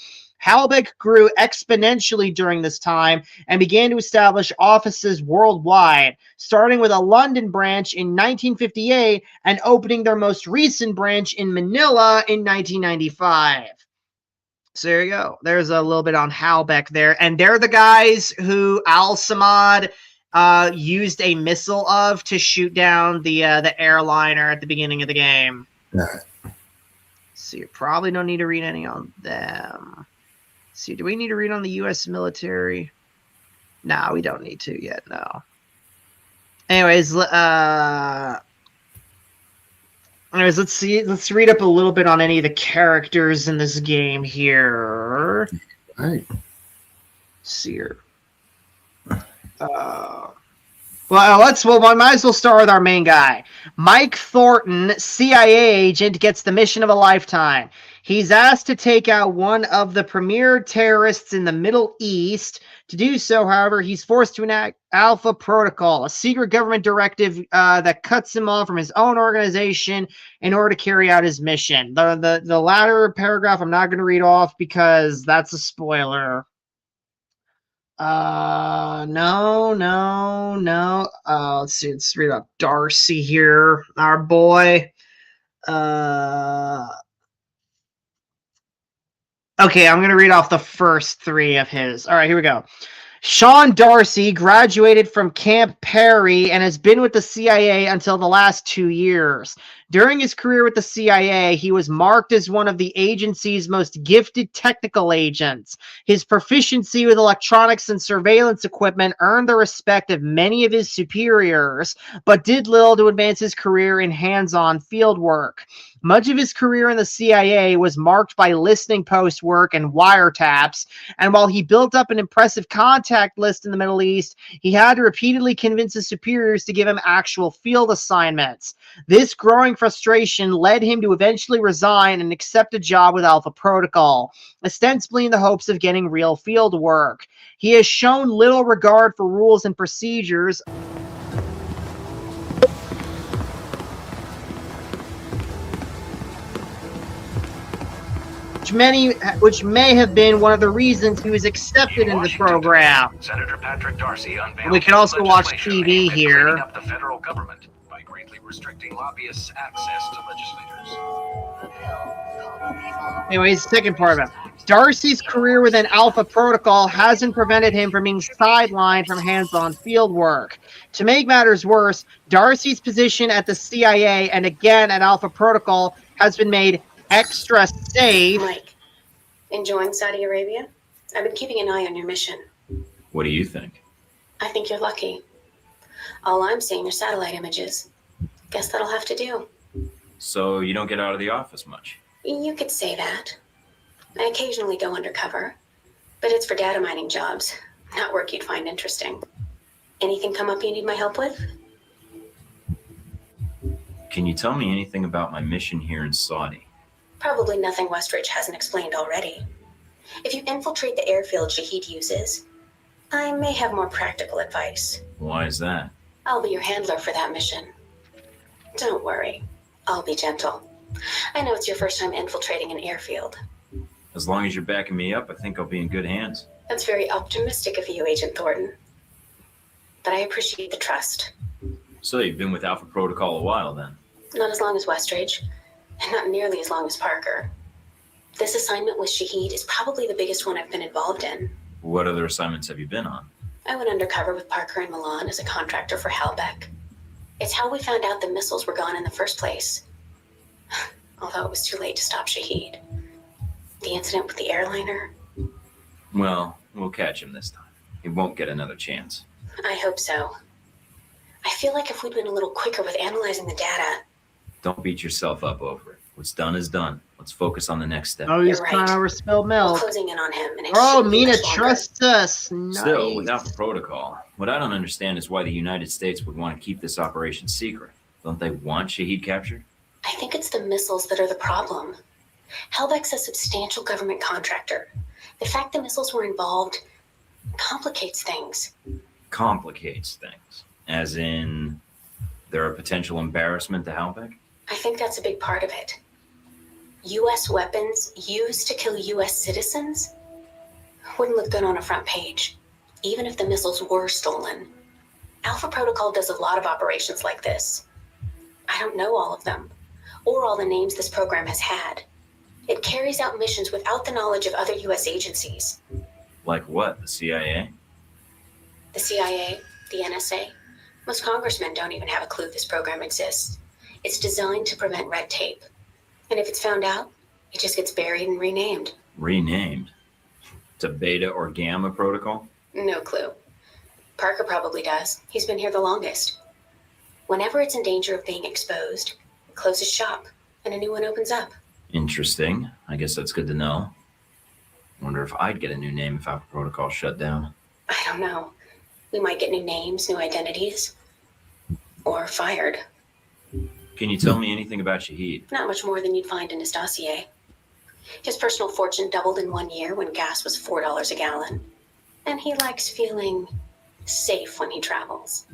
Halbeck grew exponentially during this time and began to establish offices worldwide, starting with a London branch in 1958 and opening their most recent branch in Manila in 1995. So there you go. There's a little bit on Halbeck there. And they're the guys who Al-Samad used a missile of to shoot down the airliner at the beginning of the game. Right. So you probably don't need to read any on them. See, do we need to read on the U.S. military? No, we don't need to yet, no. Anyways, let's see. Let's read up a little bit on any of the characters in this game here. All right. See here. We might as well start with our main guy. Mike Thornton, CIA agent, gets the mission of a lifetime. He's asked to take out one of the premier terrorists in the Middle East. To do so, however, he's forced to enact Alpha Protocol, a secret government directive that cuts him off from his own organization in order to carry out his mission. The latter paragraph I'm not going to read off because that's a spoiler. No. Let's see. Let's read up Darcy here, our boy. Okay, I'm going to read off the first three of his. All right, here we go. Sean Darcy graduated from Camp Perry and has been with the CIA until the last 2 years. During his career with the CIA, he was marked as one of the agency's most gifted technical agents. His proficiency with electronics and surveillance equipment earned the respect of many of his superiors, but did little to advance his career in hands-on field work. Much of his career in the CIA was marked by listening post work and wiretaps, and while he built up an impressive contact list in the Middle East, he had to repeatedly convince his superiors to give him actual field assignments. This growing frustration led him to eventually resign and accept a job with Alpha Protocol, ostensibly in the hopes of getting real field work. He has shown little regard for rules and procedures, which may have been one of the reasons he was accepted in the program. Senator Patrick Darcy unveiled We can also watch legislation TV aimed at here. cleaning up the federal government by greatly restricting lobbyists' access to legislators. Anyways, second part of it. Darcy's career within Alpha Protocol hasn't prevented him from being sidelined from hands-on field work. To make matters worse, Darcy's position at the CIA and again at Alpha Protocol has been made extra safe. Mike, enjoying Saudi Arabia? I've been keeping an eye on your mission. What do you think? I think you're lucky. All I'm seeing are satellite images. Guess that'll have to do. So you don't get out of the office much? You could say that. I occasionally go undercover, but it's for data mining jobs, not work you'd find interesting. Anything come up you need my help with? Can you tell me anything about my mission here in Saudi? Probably nothing Westridge hasn't explained already. If you infiltrate the airfield Shahid uses, I may have more practical advice. Why is that? I'll be your handler for that mission. Don't worry, I'll be gentle. I know it's your first time infiltrating an airfield. As long as you're backing me up, I think I'll be in good hands. That's very optimistic of you, Agent Thornton. But I appreciate the trust. So you've been with Alpha Protocol a while then? Not as long as Westridge, and not nearly as long as Parker. This assignment with Shahid is probably the biggest one I've been involved in. What other assignments have you been on? I went undercover with Parker in Milan as a contractor for Halbeck. It's how we found out the missiles were gone in the first place. Although it was too late to stop Shahid. The incident with the airliner? Well, we'll catch him this time. He won't get another chance. I hope so. I feel like if we'd been a little quicker with analyzing the data. Don't beat yourself up over it. What's done is done. Let's Let's focus on the next step. Oh, he's You're crying right. over spilled We're milk. closing in on him, and it Oh, shouldn't be Mina much longer. trusts us. Nice. Still, without the protocol, what I don't understand is why the United States would want to keep this operation secret. Don't they want Shahid captured? I think it's the missiles that are the problem. Halbeck's a substantial government contractor. The fact the missiles were involved complicates things. Complicates things. As in, they're a potential embarrassment to Halbeck? I think that's a big part of it. U.S. weapons used to kill U.S. citizens wouldn't look good on a front page, even if the missiles were stolen. Alpha Protocol does a lot of operations like this. I don't know all of them, or all the names this program has had. It carries out missions without the knowledge of other U.S. agencies. Like what? The CIA? The CIA, the NSA. Most congressmen don't even have a clue this program exists. It's designed to prevent red tape. And if it's found out, it just gets buried and renamed. Renamed? To Beta or Gamma Protocol? No clue. Parker probably does. He's been here the longest. Whenever it's in danger of being exposed, it closes shop, and a new one opens up. Interesting. I guess that's good to know. Wonder if I'd get a new name if Alpha Protocol shut down. I don't know. We might get new names, new identities, or fired. Can you tell me anything about Shahid? Not much more than you'd find in his dossier. His personal fortune doubled in 1 year when gas was $4 a gallon. And he likes feeling safe when he travels.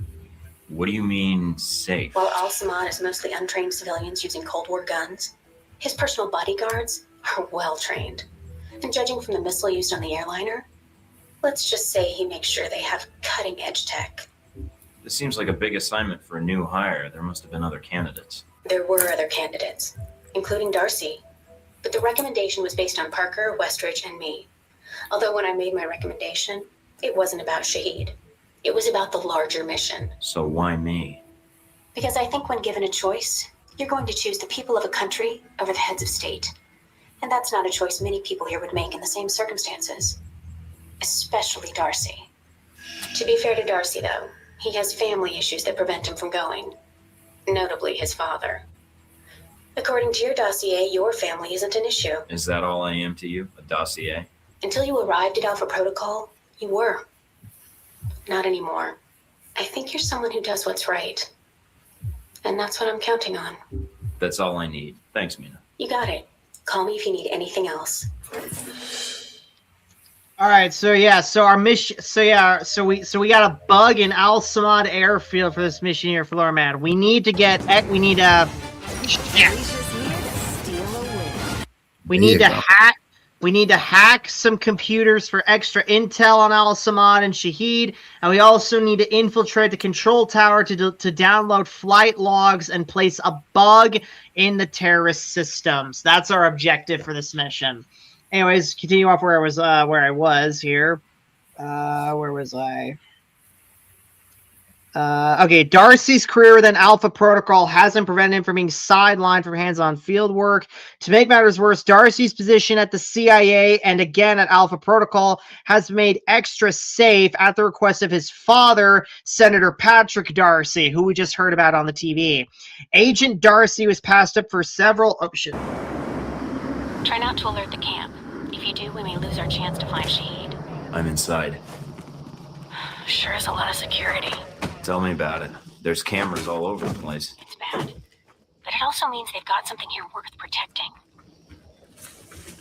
What do you mean, safe? While Al-Samad is mostly untrained civilians using Cold War guns, his personal bodyguards are well trained. And judging from the missile used on the airliner, let's just say he makes sure they have cutting-edge tech. This seems like a big assignment for a new hire. There must have been other candidates. There were other candidates, including Darcy. But the recommendation was based on Parker, Westridge, and me. Although when I made my recommendation, it wasn't about Shahid. It was about the larger mission. So why me? Because I think when given a choice, you're going to choose the people of a country over the heads of state. And that's not a choice many people here would make in the same circumstances. Especially Darcy. To be fair to Darcy, though, he has family issues that prevent him from going. Notably his father. According to your dossier, your family isn't an issue. Is that all I am to you? A dossier? Until you arrived at Alpha Protocol, you were. Not anymore. I think you're someone who does what's right. And that's what I'm counting on. That's all I need. Thanks, Mina. You got it. Call me if you need anything else. All right, so our mission, so we got a bug in Al Samad airfield for this mission here, Florman. We need to hack some computers for extra intel on Al Samad and Shahid, and we also need to infiltrate the control tower to download flight logs and place a bug in the terrorist systems. That's our objective for this mission. Anyways, continue off where I was here. Where was I? Okay, Darcy's career within Alpha Protocol hasn't prevented him from being sidelined from hands-on field work. To make matters worse, Darcy's position at the CIA and again at Alpha Protocol has been made extra safe at the request of his father, Senator Patrick Darcy, who we just heard about on the TV. Agent Darcy was passed up for several... Oh, shit. Try not to alert the camp. If you do, we may lose our chance to find Shahid. I'm inside. Sure is a lot of security. Tell me about it. There's cameras all over the place. It's bad. But it also means they've got something here worth protecting.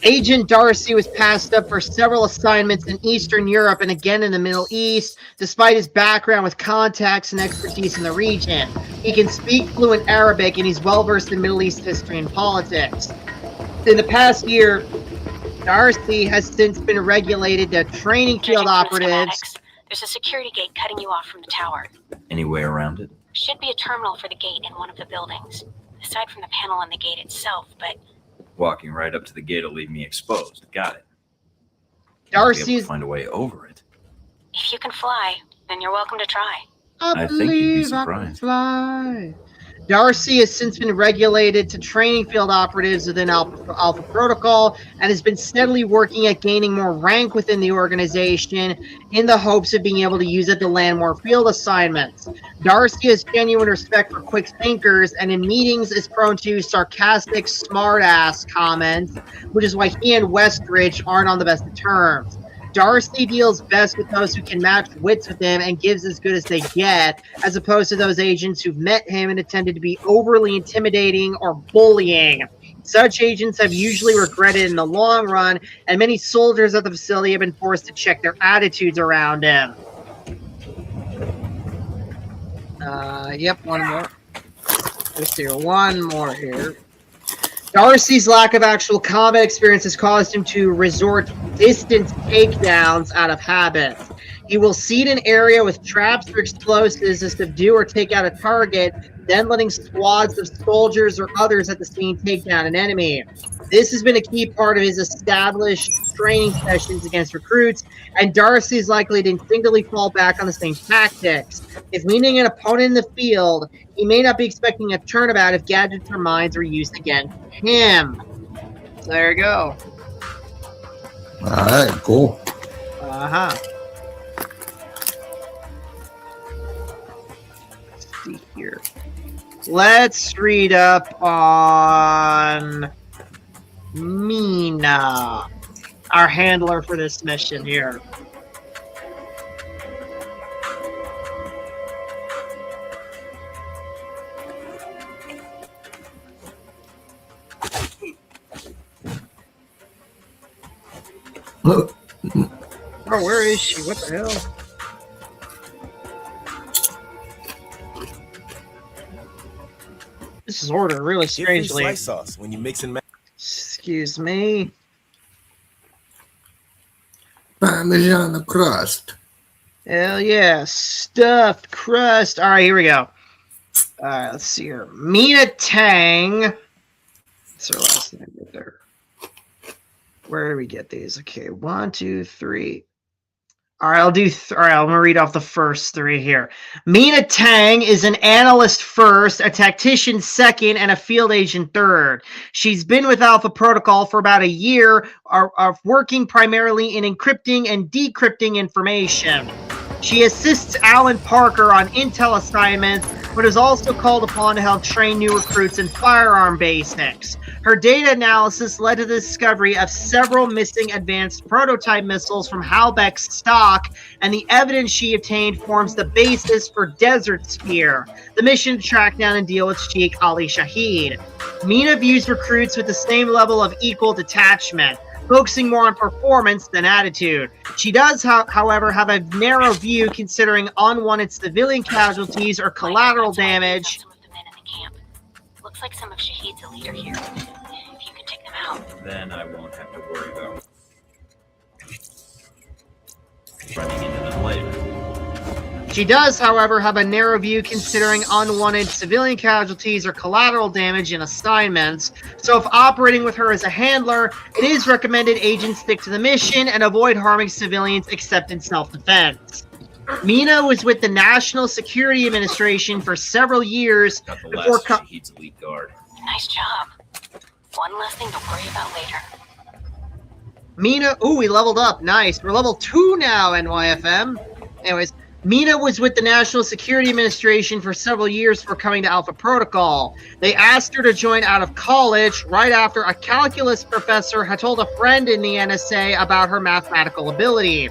Agent Darcy was passed up for several assignments in Eastern Europe and again in the Middle East, despite his background with contacts and expertise in the region. He can speak fluent Arabic and he's well-versed in Middle East history and politics. In the past year, Darcy has since been regulated to training field operatives. There's a security gate cutting you off from the tower. Any way around it? Should be a terminal for the gate in one of the buildings. Aside from the panel on the gate itself, but... Walking right up to the gate will leave me exposed. Got it. Darcy's... Find a way over it. If you can fly, then you're welcome to try. I think you'd be believe I can surprised. fly. Darcy has since been regulated to training field operatives within Alpha Protocol and has been steadily working at gaining more rank within the organization in the hopes of being able to use it to land more field assignments. Darcy has genuine respect for quick thinkers and in meetings is prone to sarcastic smart-ass comments, which is why he and Westridge aren't on the best of terms. Darcy deals best with those who can match wits with him and gives as good as they get, as opposed to those agents who've met him and intended to be overly intimidating or bullying. Such agents have usually regretted in the long run, and many soldiers at the facility have been forced to check their attitudes around him. Yep, one more. Let's see, one more here. Darcy's lack of actual combat experience has caused him to resort to distance takedowns out of habit. He will seed an area with traps or explosives to subdue or take out a target, then letting squads of soldiers or others at the scene take down an enemy. This has been a key part of his established training sessions against recruits, and Darcy is likely to instinctively fall back on the same tactics. If meeting an opponent in the field, he may not be expecting a turnabout if gadgets or mines are used against him. So there you go. All right, cool. Uh-huh. Let's see here. Let's read up on Mina, our handler for this mission here. Oh, where is she? What the hell? This is ordered really strangely. Slice sauce when you mix and match. Excuse me. Parmesan crust. Hell yeah, stuffed crust. All right, here we go. All right, let's see here. Mina Tang. What's her last name right there? Where do we get these? Okay, 1, 2, 3. All right, I'm gonna read off the first three here. Mina Tang is an analyst first, a tactician second, and a field agent third. She's been with Alpha Protocol for about a year, working primarily in encrypting and decrypting information. She assists Alan Parker on intel assignments, but is also called upon to help train new recruits in firearm basics. Her data analysis led to the discovery of several missing advanced prototype missiles from Halbeck's stock, and the evidence she obtained forms the basis for Desert Spear, the mission to track down and deal with Sheikh Ali Shahid. Mina views recruits with the same level of equal detachment, focusing more on performance than attitude. She does, however, have a narrow view considering unwanted civilian casualties or collateral damage. Looks like some of Shahid's a leader here. If you can take them out, then I won't have to worry about running into them later. She does, however, have a narrow view considering unwanted civilian casualties or collateral damage in assignments. So if operating with her as a handler, it is recommended agents stick to the mission and avoid harming civilians except in self-defense. Mina was with the National Security Administration for several years before Shahid's elite guard. nice job. One less thing to worry about later. Mina, ooh, we leveled up. Nice. We're level 2 now, NYFM. Anyways, Mina was with the National Security Administration for several years before coming to Alpha Protocol. They asked her to join out of college right after a calculus professor had told a friend in the NSA about her mathematical ability.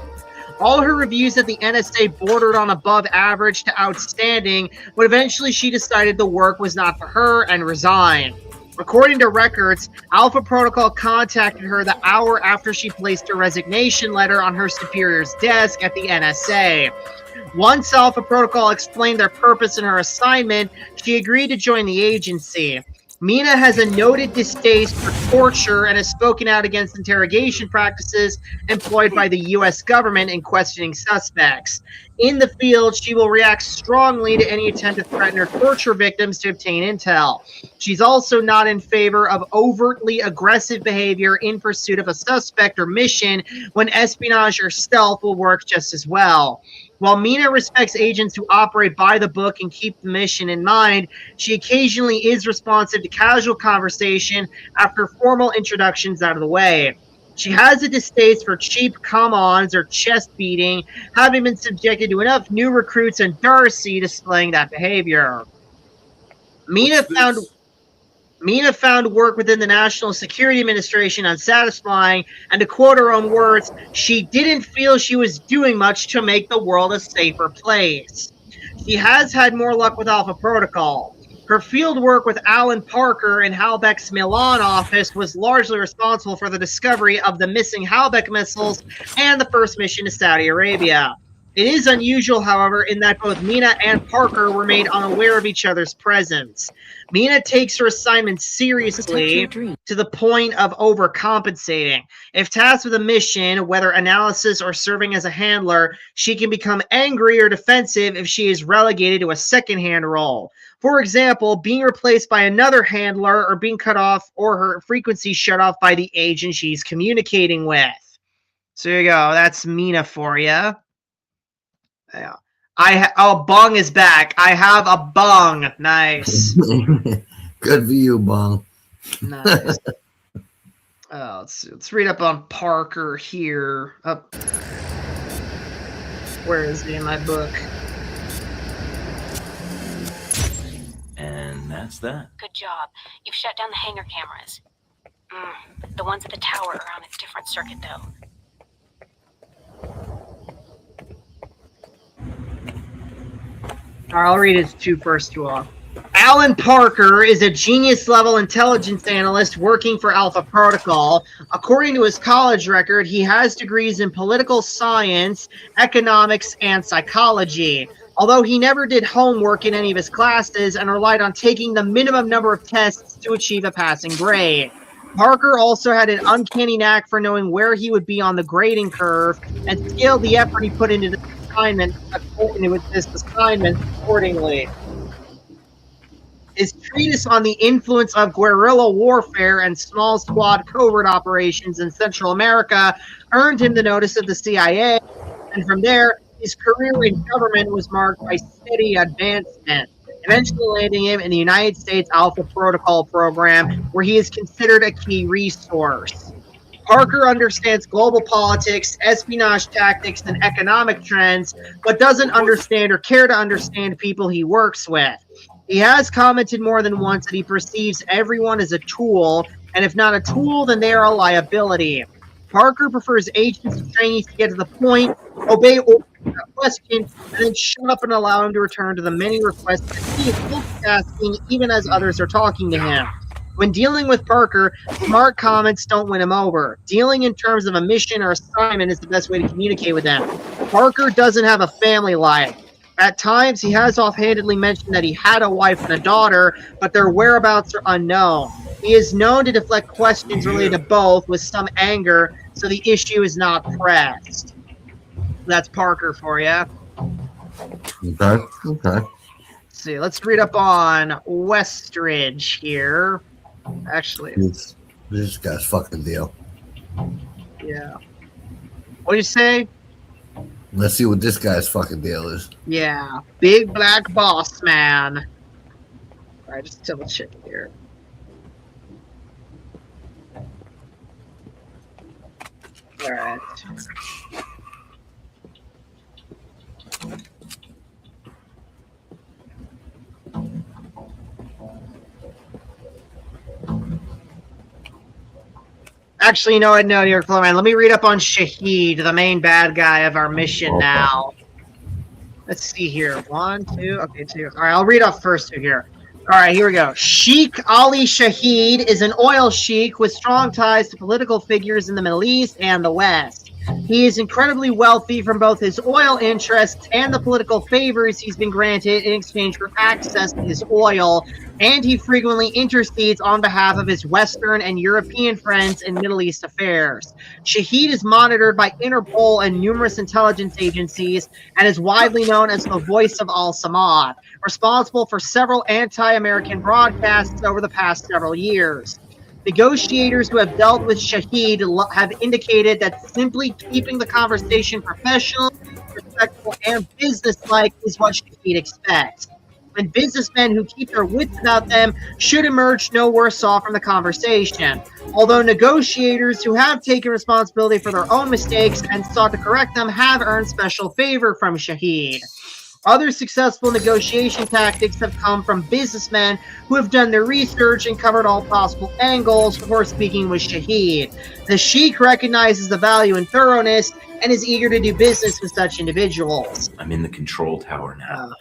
All her reviews at the NSA bordered on above average to outstanding, but eventually she decided the work was not for her and resigned. According to records, Alpha Protocol contacted her the hour after she placed her resignation letter on her superior's desk at the NSA. Once Alpha Protocol explained their purpose in her assignment, she agreed to join the agency. Mina has a noted distaste for torture and has spoken out against interrogation practices employed by the U.S. government in questioning suspects. In the field, she will react strongly to any attempt to threaten or torture victims to obtain intel. She's also not in favor of overtly aggressive behavior in pursuit of a suspect or mission when espionage or stealth will work just as well. While Mina respects agents who operate by the book and keep the mission in mind, she occasionally is responsive to casual conversation after formal introductions out of the way. She has a distaste for cheap come-ons or chest beating, having been subjected to enough new recruits and Darcy displaying that behavior. Mina found work within the National Security Administration unsatisfying, and to quote her own words, she didn't feel she was doing much to make the world a safer place. She has had more luck with Alpha Protocol. Her field work with Alan Parker in Halbeck's Milan office was largely responsible for the discovery of the missing Halbeck missiles and the first mission to Saudi Arabia. It is unusual, however, in that both Mina and Parker were made unaware of each other's presence. Mina takes her assignment seriously to the point of overcompensating. If tasked with a mission, whether analysis or serving as a handler, she can become angry or defensive if she is relegated to a second-hand role. For example, being replaced by another handler or being cut off or her frequency shut off by the agent she's communicating with. So there you go. That's Mina for you. Yeah. Bong is back. I have a bong. Nice. Good for you, Bong. Nice. Let's read up on Parker here. Where is he in my book? And that's that. Good job. You've shut down the hangar cameras. The ones at the tower are on a different circuit, though. I'll read his first two off. Alan Parker is a genius-level intelligence analyst working for Alpha Protocol. According to his college record, he has degrees in political science, economics, and psychology. Although he never did homework in any of his classes and relied on taking the minimum number of tests to achieve a passing grade. Parker also had an uncanny knack for knowing where he would be on the grading curve and scaled the effort he put into this assignment accordingly. His treatise on the influence of guerrilla warfare and small squad covert operations in Central America earned him the notice of the CIA, and from there, his career in government was marked by steady advancement, eventually landing him in the United States Alpha Protocol program, where he is considered a key resource. Parker understands global politics, espionage tactics, and economic trends, but doesn't understand or care to understand people he works with. He has commented more than once that he perceives everyone as a tool, and if not a tool, then they are a liability. Parker prefers agents and trainees to get to the point, obey orders without question, and then shut up and allow him to return to the many requests that he is multitasking even as others are talking to him. When dealing with Parker, smart comments don't win him over. Dealing in terms of a mission or assignment is the best way to communicate with them. Parker doesn't have a family life. At times, he has offhandedly mentioned that he had a wife and a daughter, but their whereabouts are unknown. He is known to deflect questions related to both with some anger, so the issue is not pressed. That's Parker for you. Okay. Let's see, let's read up on Westridge here. Actually, this guy's fucking deal. Yeah. What do you say? Let's see what this guy's fucking deal is. Yeah. Big black boss man. All right, just double check here. All right. Actually, you know what? No, New York Flowman. Let me read up on Shahid, the main bad guy of our mission now. Let's see here. 1, 2. Okay, 2. All right, I'll read off first 2 here. All right, here we go. Sheikh Ali Shahid is an oil sheikh with strong ties to political figures in the Middle East and the West. He is incredibly wealthy from both his oil interests and the political favors he's been granted in exchange for access to his oil, and he frequently intercedes on behalf of his Western and European friends in Middle East affairs. Shahid is monitored by Interpol and numerous intelligence agencies and is widely known as the voice of Al-Samad, responsible for several anti-American broadcasts over the past several years. Negotiators who have dealt with Shahid have indicated that simply keeping the conversation professional, respectable, and businesslike is what Shahid expects. And businessmen who keep their wits about them should emerge no worse off from the conversation. Although negotiators who have taken responsibility for their own mistakes and sought to correct them have earned special favor from Shahid. Other successful negotiation tactics have come from businessmen who have done their research and covered all possible angles before speaking with Shahid. The Sheikh recognizes the value in thoroughness and is eager to do business with such individuals. I'm in the control tower now.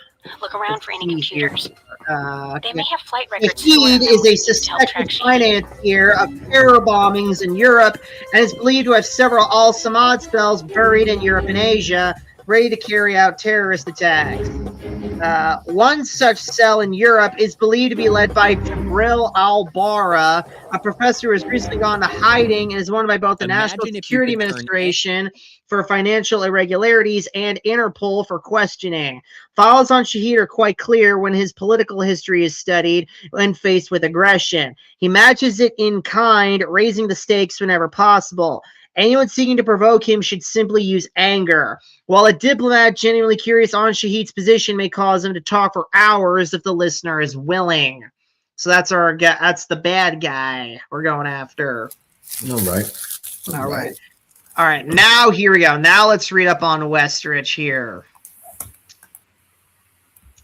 Look around for any computers. They may Okay. have flight records. Shahid is a suspected financier of terror bombings in Europe and is believed to have several al-Samad cells buried in Europe and Asia, ready to carry out terrorist attacks. One such cell in Europe is believed to be led by Jibril al-Bara, a professor who has recently gone to hiding and is wanted by both the National Security Administration for financial irregularities and Interpol for questioning. Files on Shahid are quite clear when his political history is studied when faced with aggression. He matches it in kind, raising the stakes whenever possible. Anyone seeking to provoke him should simply use anger. While a diplomat genuinely curious on Shahid's position may cause him to talk for hours if the listener is willing. So that's the bad guy we're going after. All right. All right. All right. Now here we go. Now let's read up on Westridge here.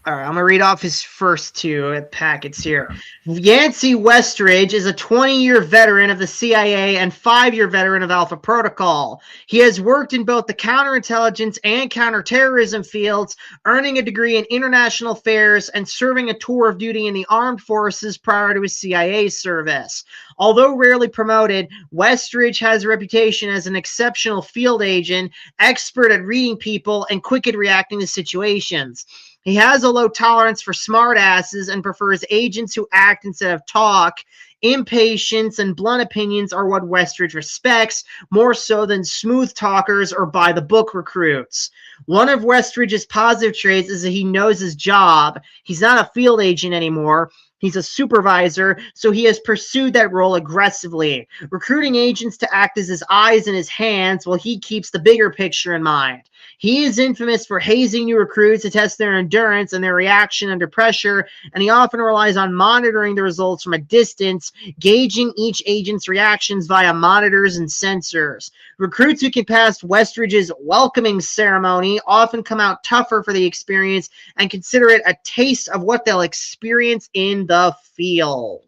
All right, I'm going to read off his first two packets here. Yancey Westridge is a 20-year veteran of the CIA and 5-year veteran of Alpha Protocol. He has worked in both the counterintelligence and counterterrorism fields, earning a degree in international affairs and serving a tour of duty in the armed forces prior to his CIA service. Although rarely promoted, Westridge has a reputation as an exceptional field agent, expert at reading people, and quick at reacting to situations. He has a low tolerance for smartasses and prefers agents who act instead of talk. Impatience and blunt opinions are what Westridge respects, more so than smooth talkers or by-the-book recruits. One of Westridge's positive traits is that he knows his job. He's not a field agent anymore. He's a supervisor, so he has pursued that role aggressively, recruiting agents to act as his eyes and his hands while he keeps the bigger picture in mind. He is infamous for hazing new recruits to test their endurance and their reaction under pressure, and he often relies on monitoring the results from a distance, gauging each agent's reactions via monitors and sensors. Recruits who can pass Westridge's welcoming ceremony often come out tougher for the experience and consider it a taste of what they'll experience in the field.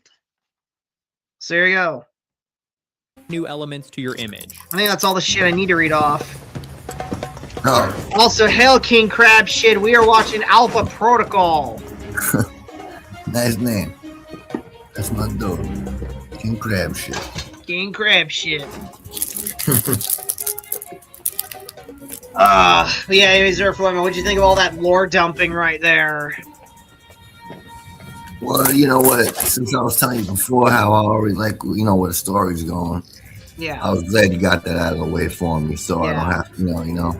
So there you go. New elements to your image. I think that's all the shit I need to read off. Oh. Also, hail King Crab shit. We are watching Alpha Protocol. Nice name. That's my dog. King Crab shit. King Crab shit. Yeah, anyways, what'd you think of all that lore dumping right there? Well, you know what? Since I was telling you before how I already like, where the story's going. Yeah. I was glad you got that out of the way for me, so I don't have to, you know.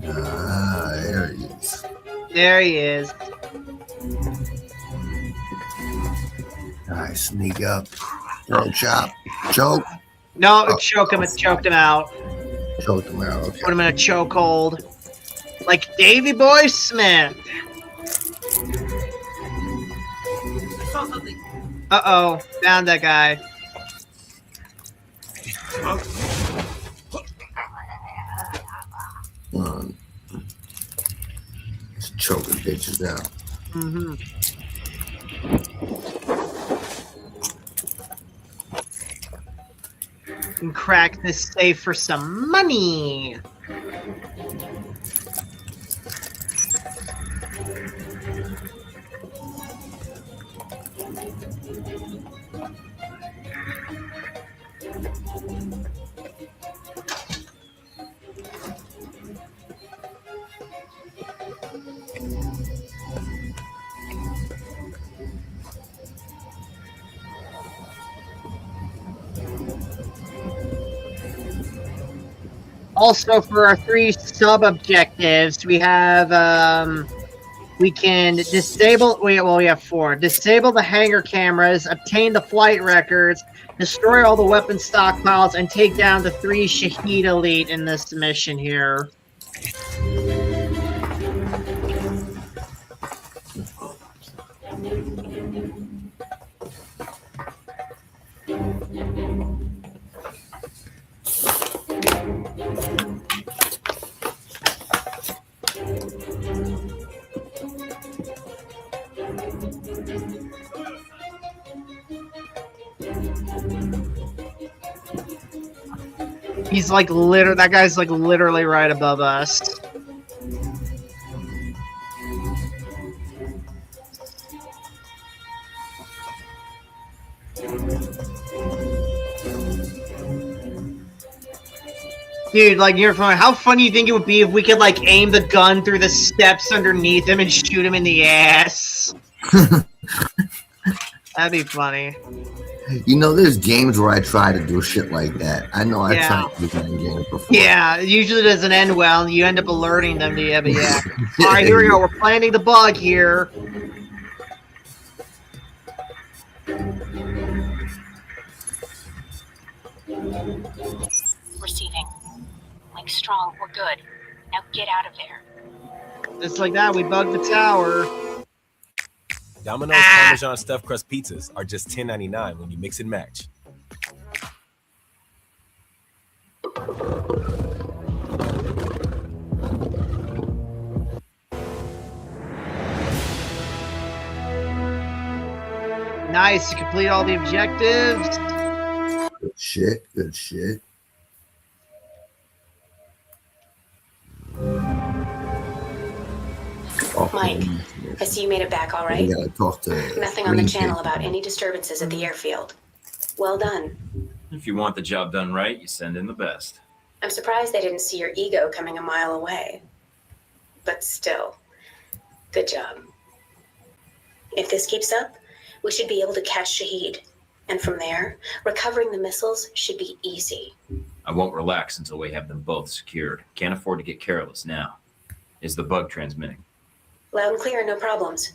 There he is. There he is. Alright, sneak up. Throat chop. Choke. No, choke him. It choked him out. Choked him out, okay. Put him in a chokehold. Like Davy Boy Smith. Uh-oh. Found that guy. Just choking bitches out. Mm-hmm. And crack this safe for some money. Also, for our 3 sub-objectives, we have, we can disable, well, we have 4. Disable the hangar cameras, obtain the flight records, destroy all the weapon stockpiles, and take down the 3 Shaheed Elite in this mission here. He's like that guy's like literally right above us. Dude, like, you're funny. How funny do you think it would be if we could, like, aim the gun through the steps underneath him and shoot him in the ass? That'd be funny. You know, there's games where I try to do shit like that. I know I've tried to do that in games before. Yeah, it usually doesn't end well, and you end up alerting them to you, but yeah. Alright, here we go. We're planting the bug here. Receiving. Link strong, we're good. Now get out of there. Just like that, we bugged the tower. Domino's Parmesan stuffed crust pizzas are just $10.99 when you mix and match. Nice, to complete all the objectives. Good shit, good shit. Mike, I see you made it back all right. We gotta talk to Nothing on the channel about any disturbances at the airfield. Well done. If you want the job done right, you send in the best. I'm surprised they didn't see your ego coming a mile away. But still, good job. If this keeps up, we should be able to catch Shaheed. And from there, recovering the missiles should be easy. I won't relax until we have them both secured. Can't afford to get careless now. Is the bug transmitting? Loud and clear, no problems.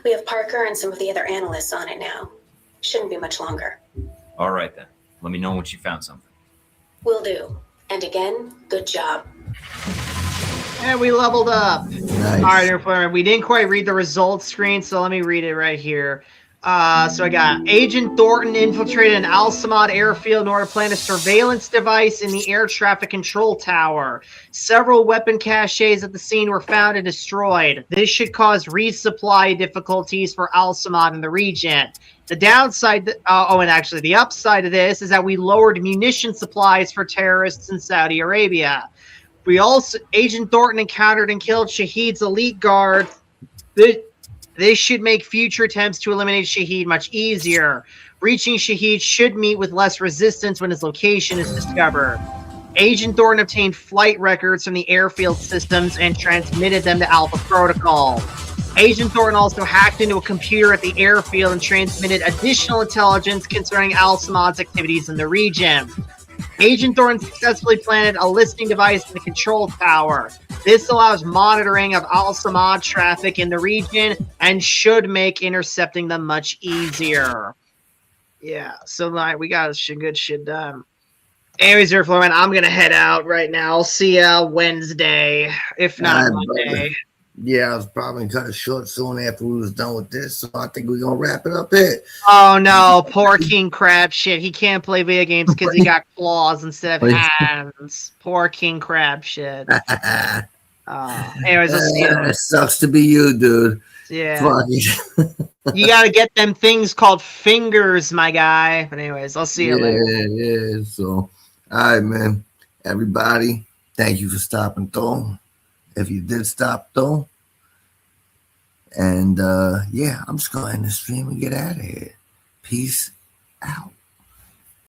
We have Parker and some of the other analysts on it now. Shouldn't be much longer. All right, then. Let me know once you found something. Will do. And again, good job. And we leveled up. Nice. All right, we didn't quite read the results screen, so let me read it right here. So I got Agent Thornton infiltrated an Al-Samad airfield in order to plant a surveillance device in the air traffic control tower. Several weapon caches at the scene were found and destroyed. This should cause resupply difficulties for Al-Samad in the region. The downside, and actually the upside of this is that we lowered munition supplies for terrorists in Saudi Arabia. We also, Agent Thornton encountered and killed Shaheed's elite guard. This should make future attempts to eliminate Shaheed much easier. Reaching Shaheed should meet with less resistance when his location is discovered. Agent Thornton obtained flight records from the airfield systems and transmitted them to Alpha Protocol. Agent Thornton also hacked into a computer at the airfield and transmitted additional intelligence concerning Al-Samad's activities in the region. Agent Thornton successfully planted a listening device in the control tower. This allows monitoring of Al-Samad traffic in the region and should make intercepting them much easier. Yeah, so we got some good shit done. Anyways, Florman, I'm going to head out right now. I'll see ya Wednesday, if not Monday. Yeah, I was probably cut it short soon after we was done with this, so I think we're going to wrap it up here. Oh, no, poor King Crab shit. He can't play video games because he got claws instead of hands. Poor King Crab shit. Anyways, I'll see you. It sucks to be you, dude. Yeah. You got to get them things called fingers, my guy. But anyways, I'll see you later. Yeah, so, all right, man. Everybody, thank you for stopping through. If you did stop, though, And yeah, I'm just going to end the stream and get out of here. Peace out.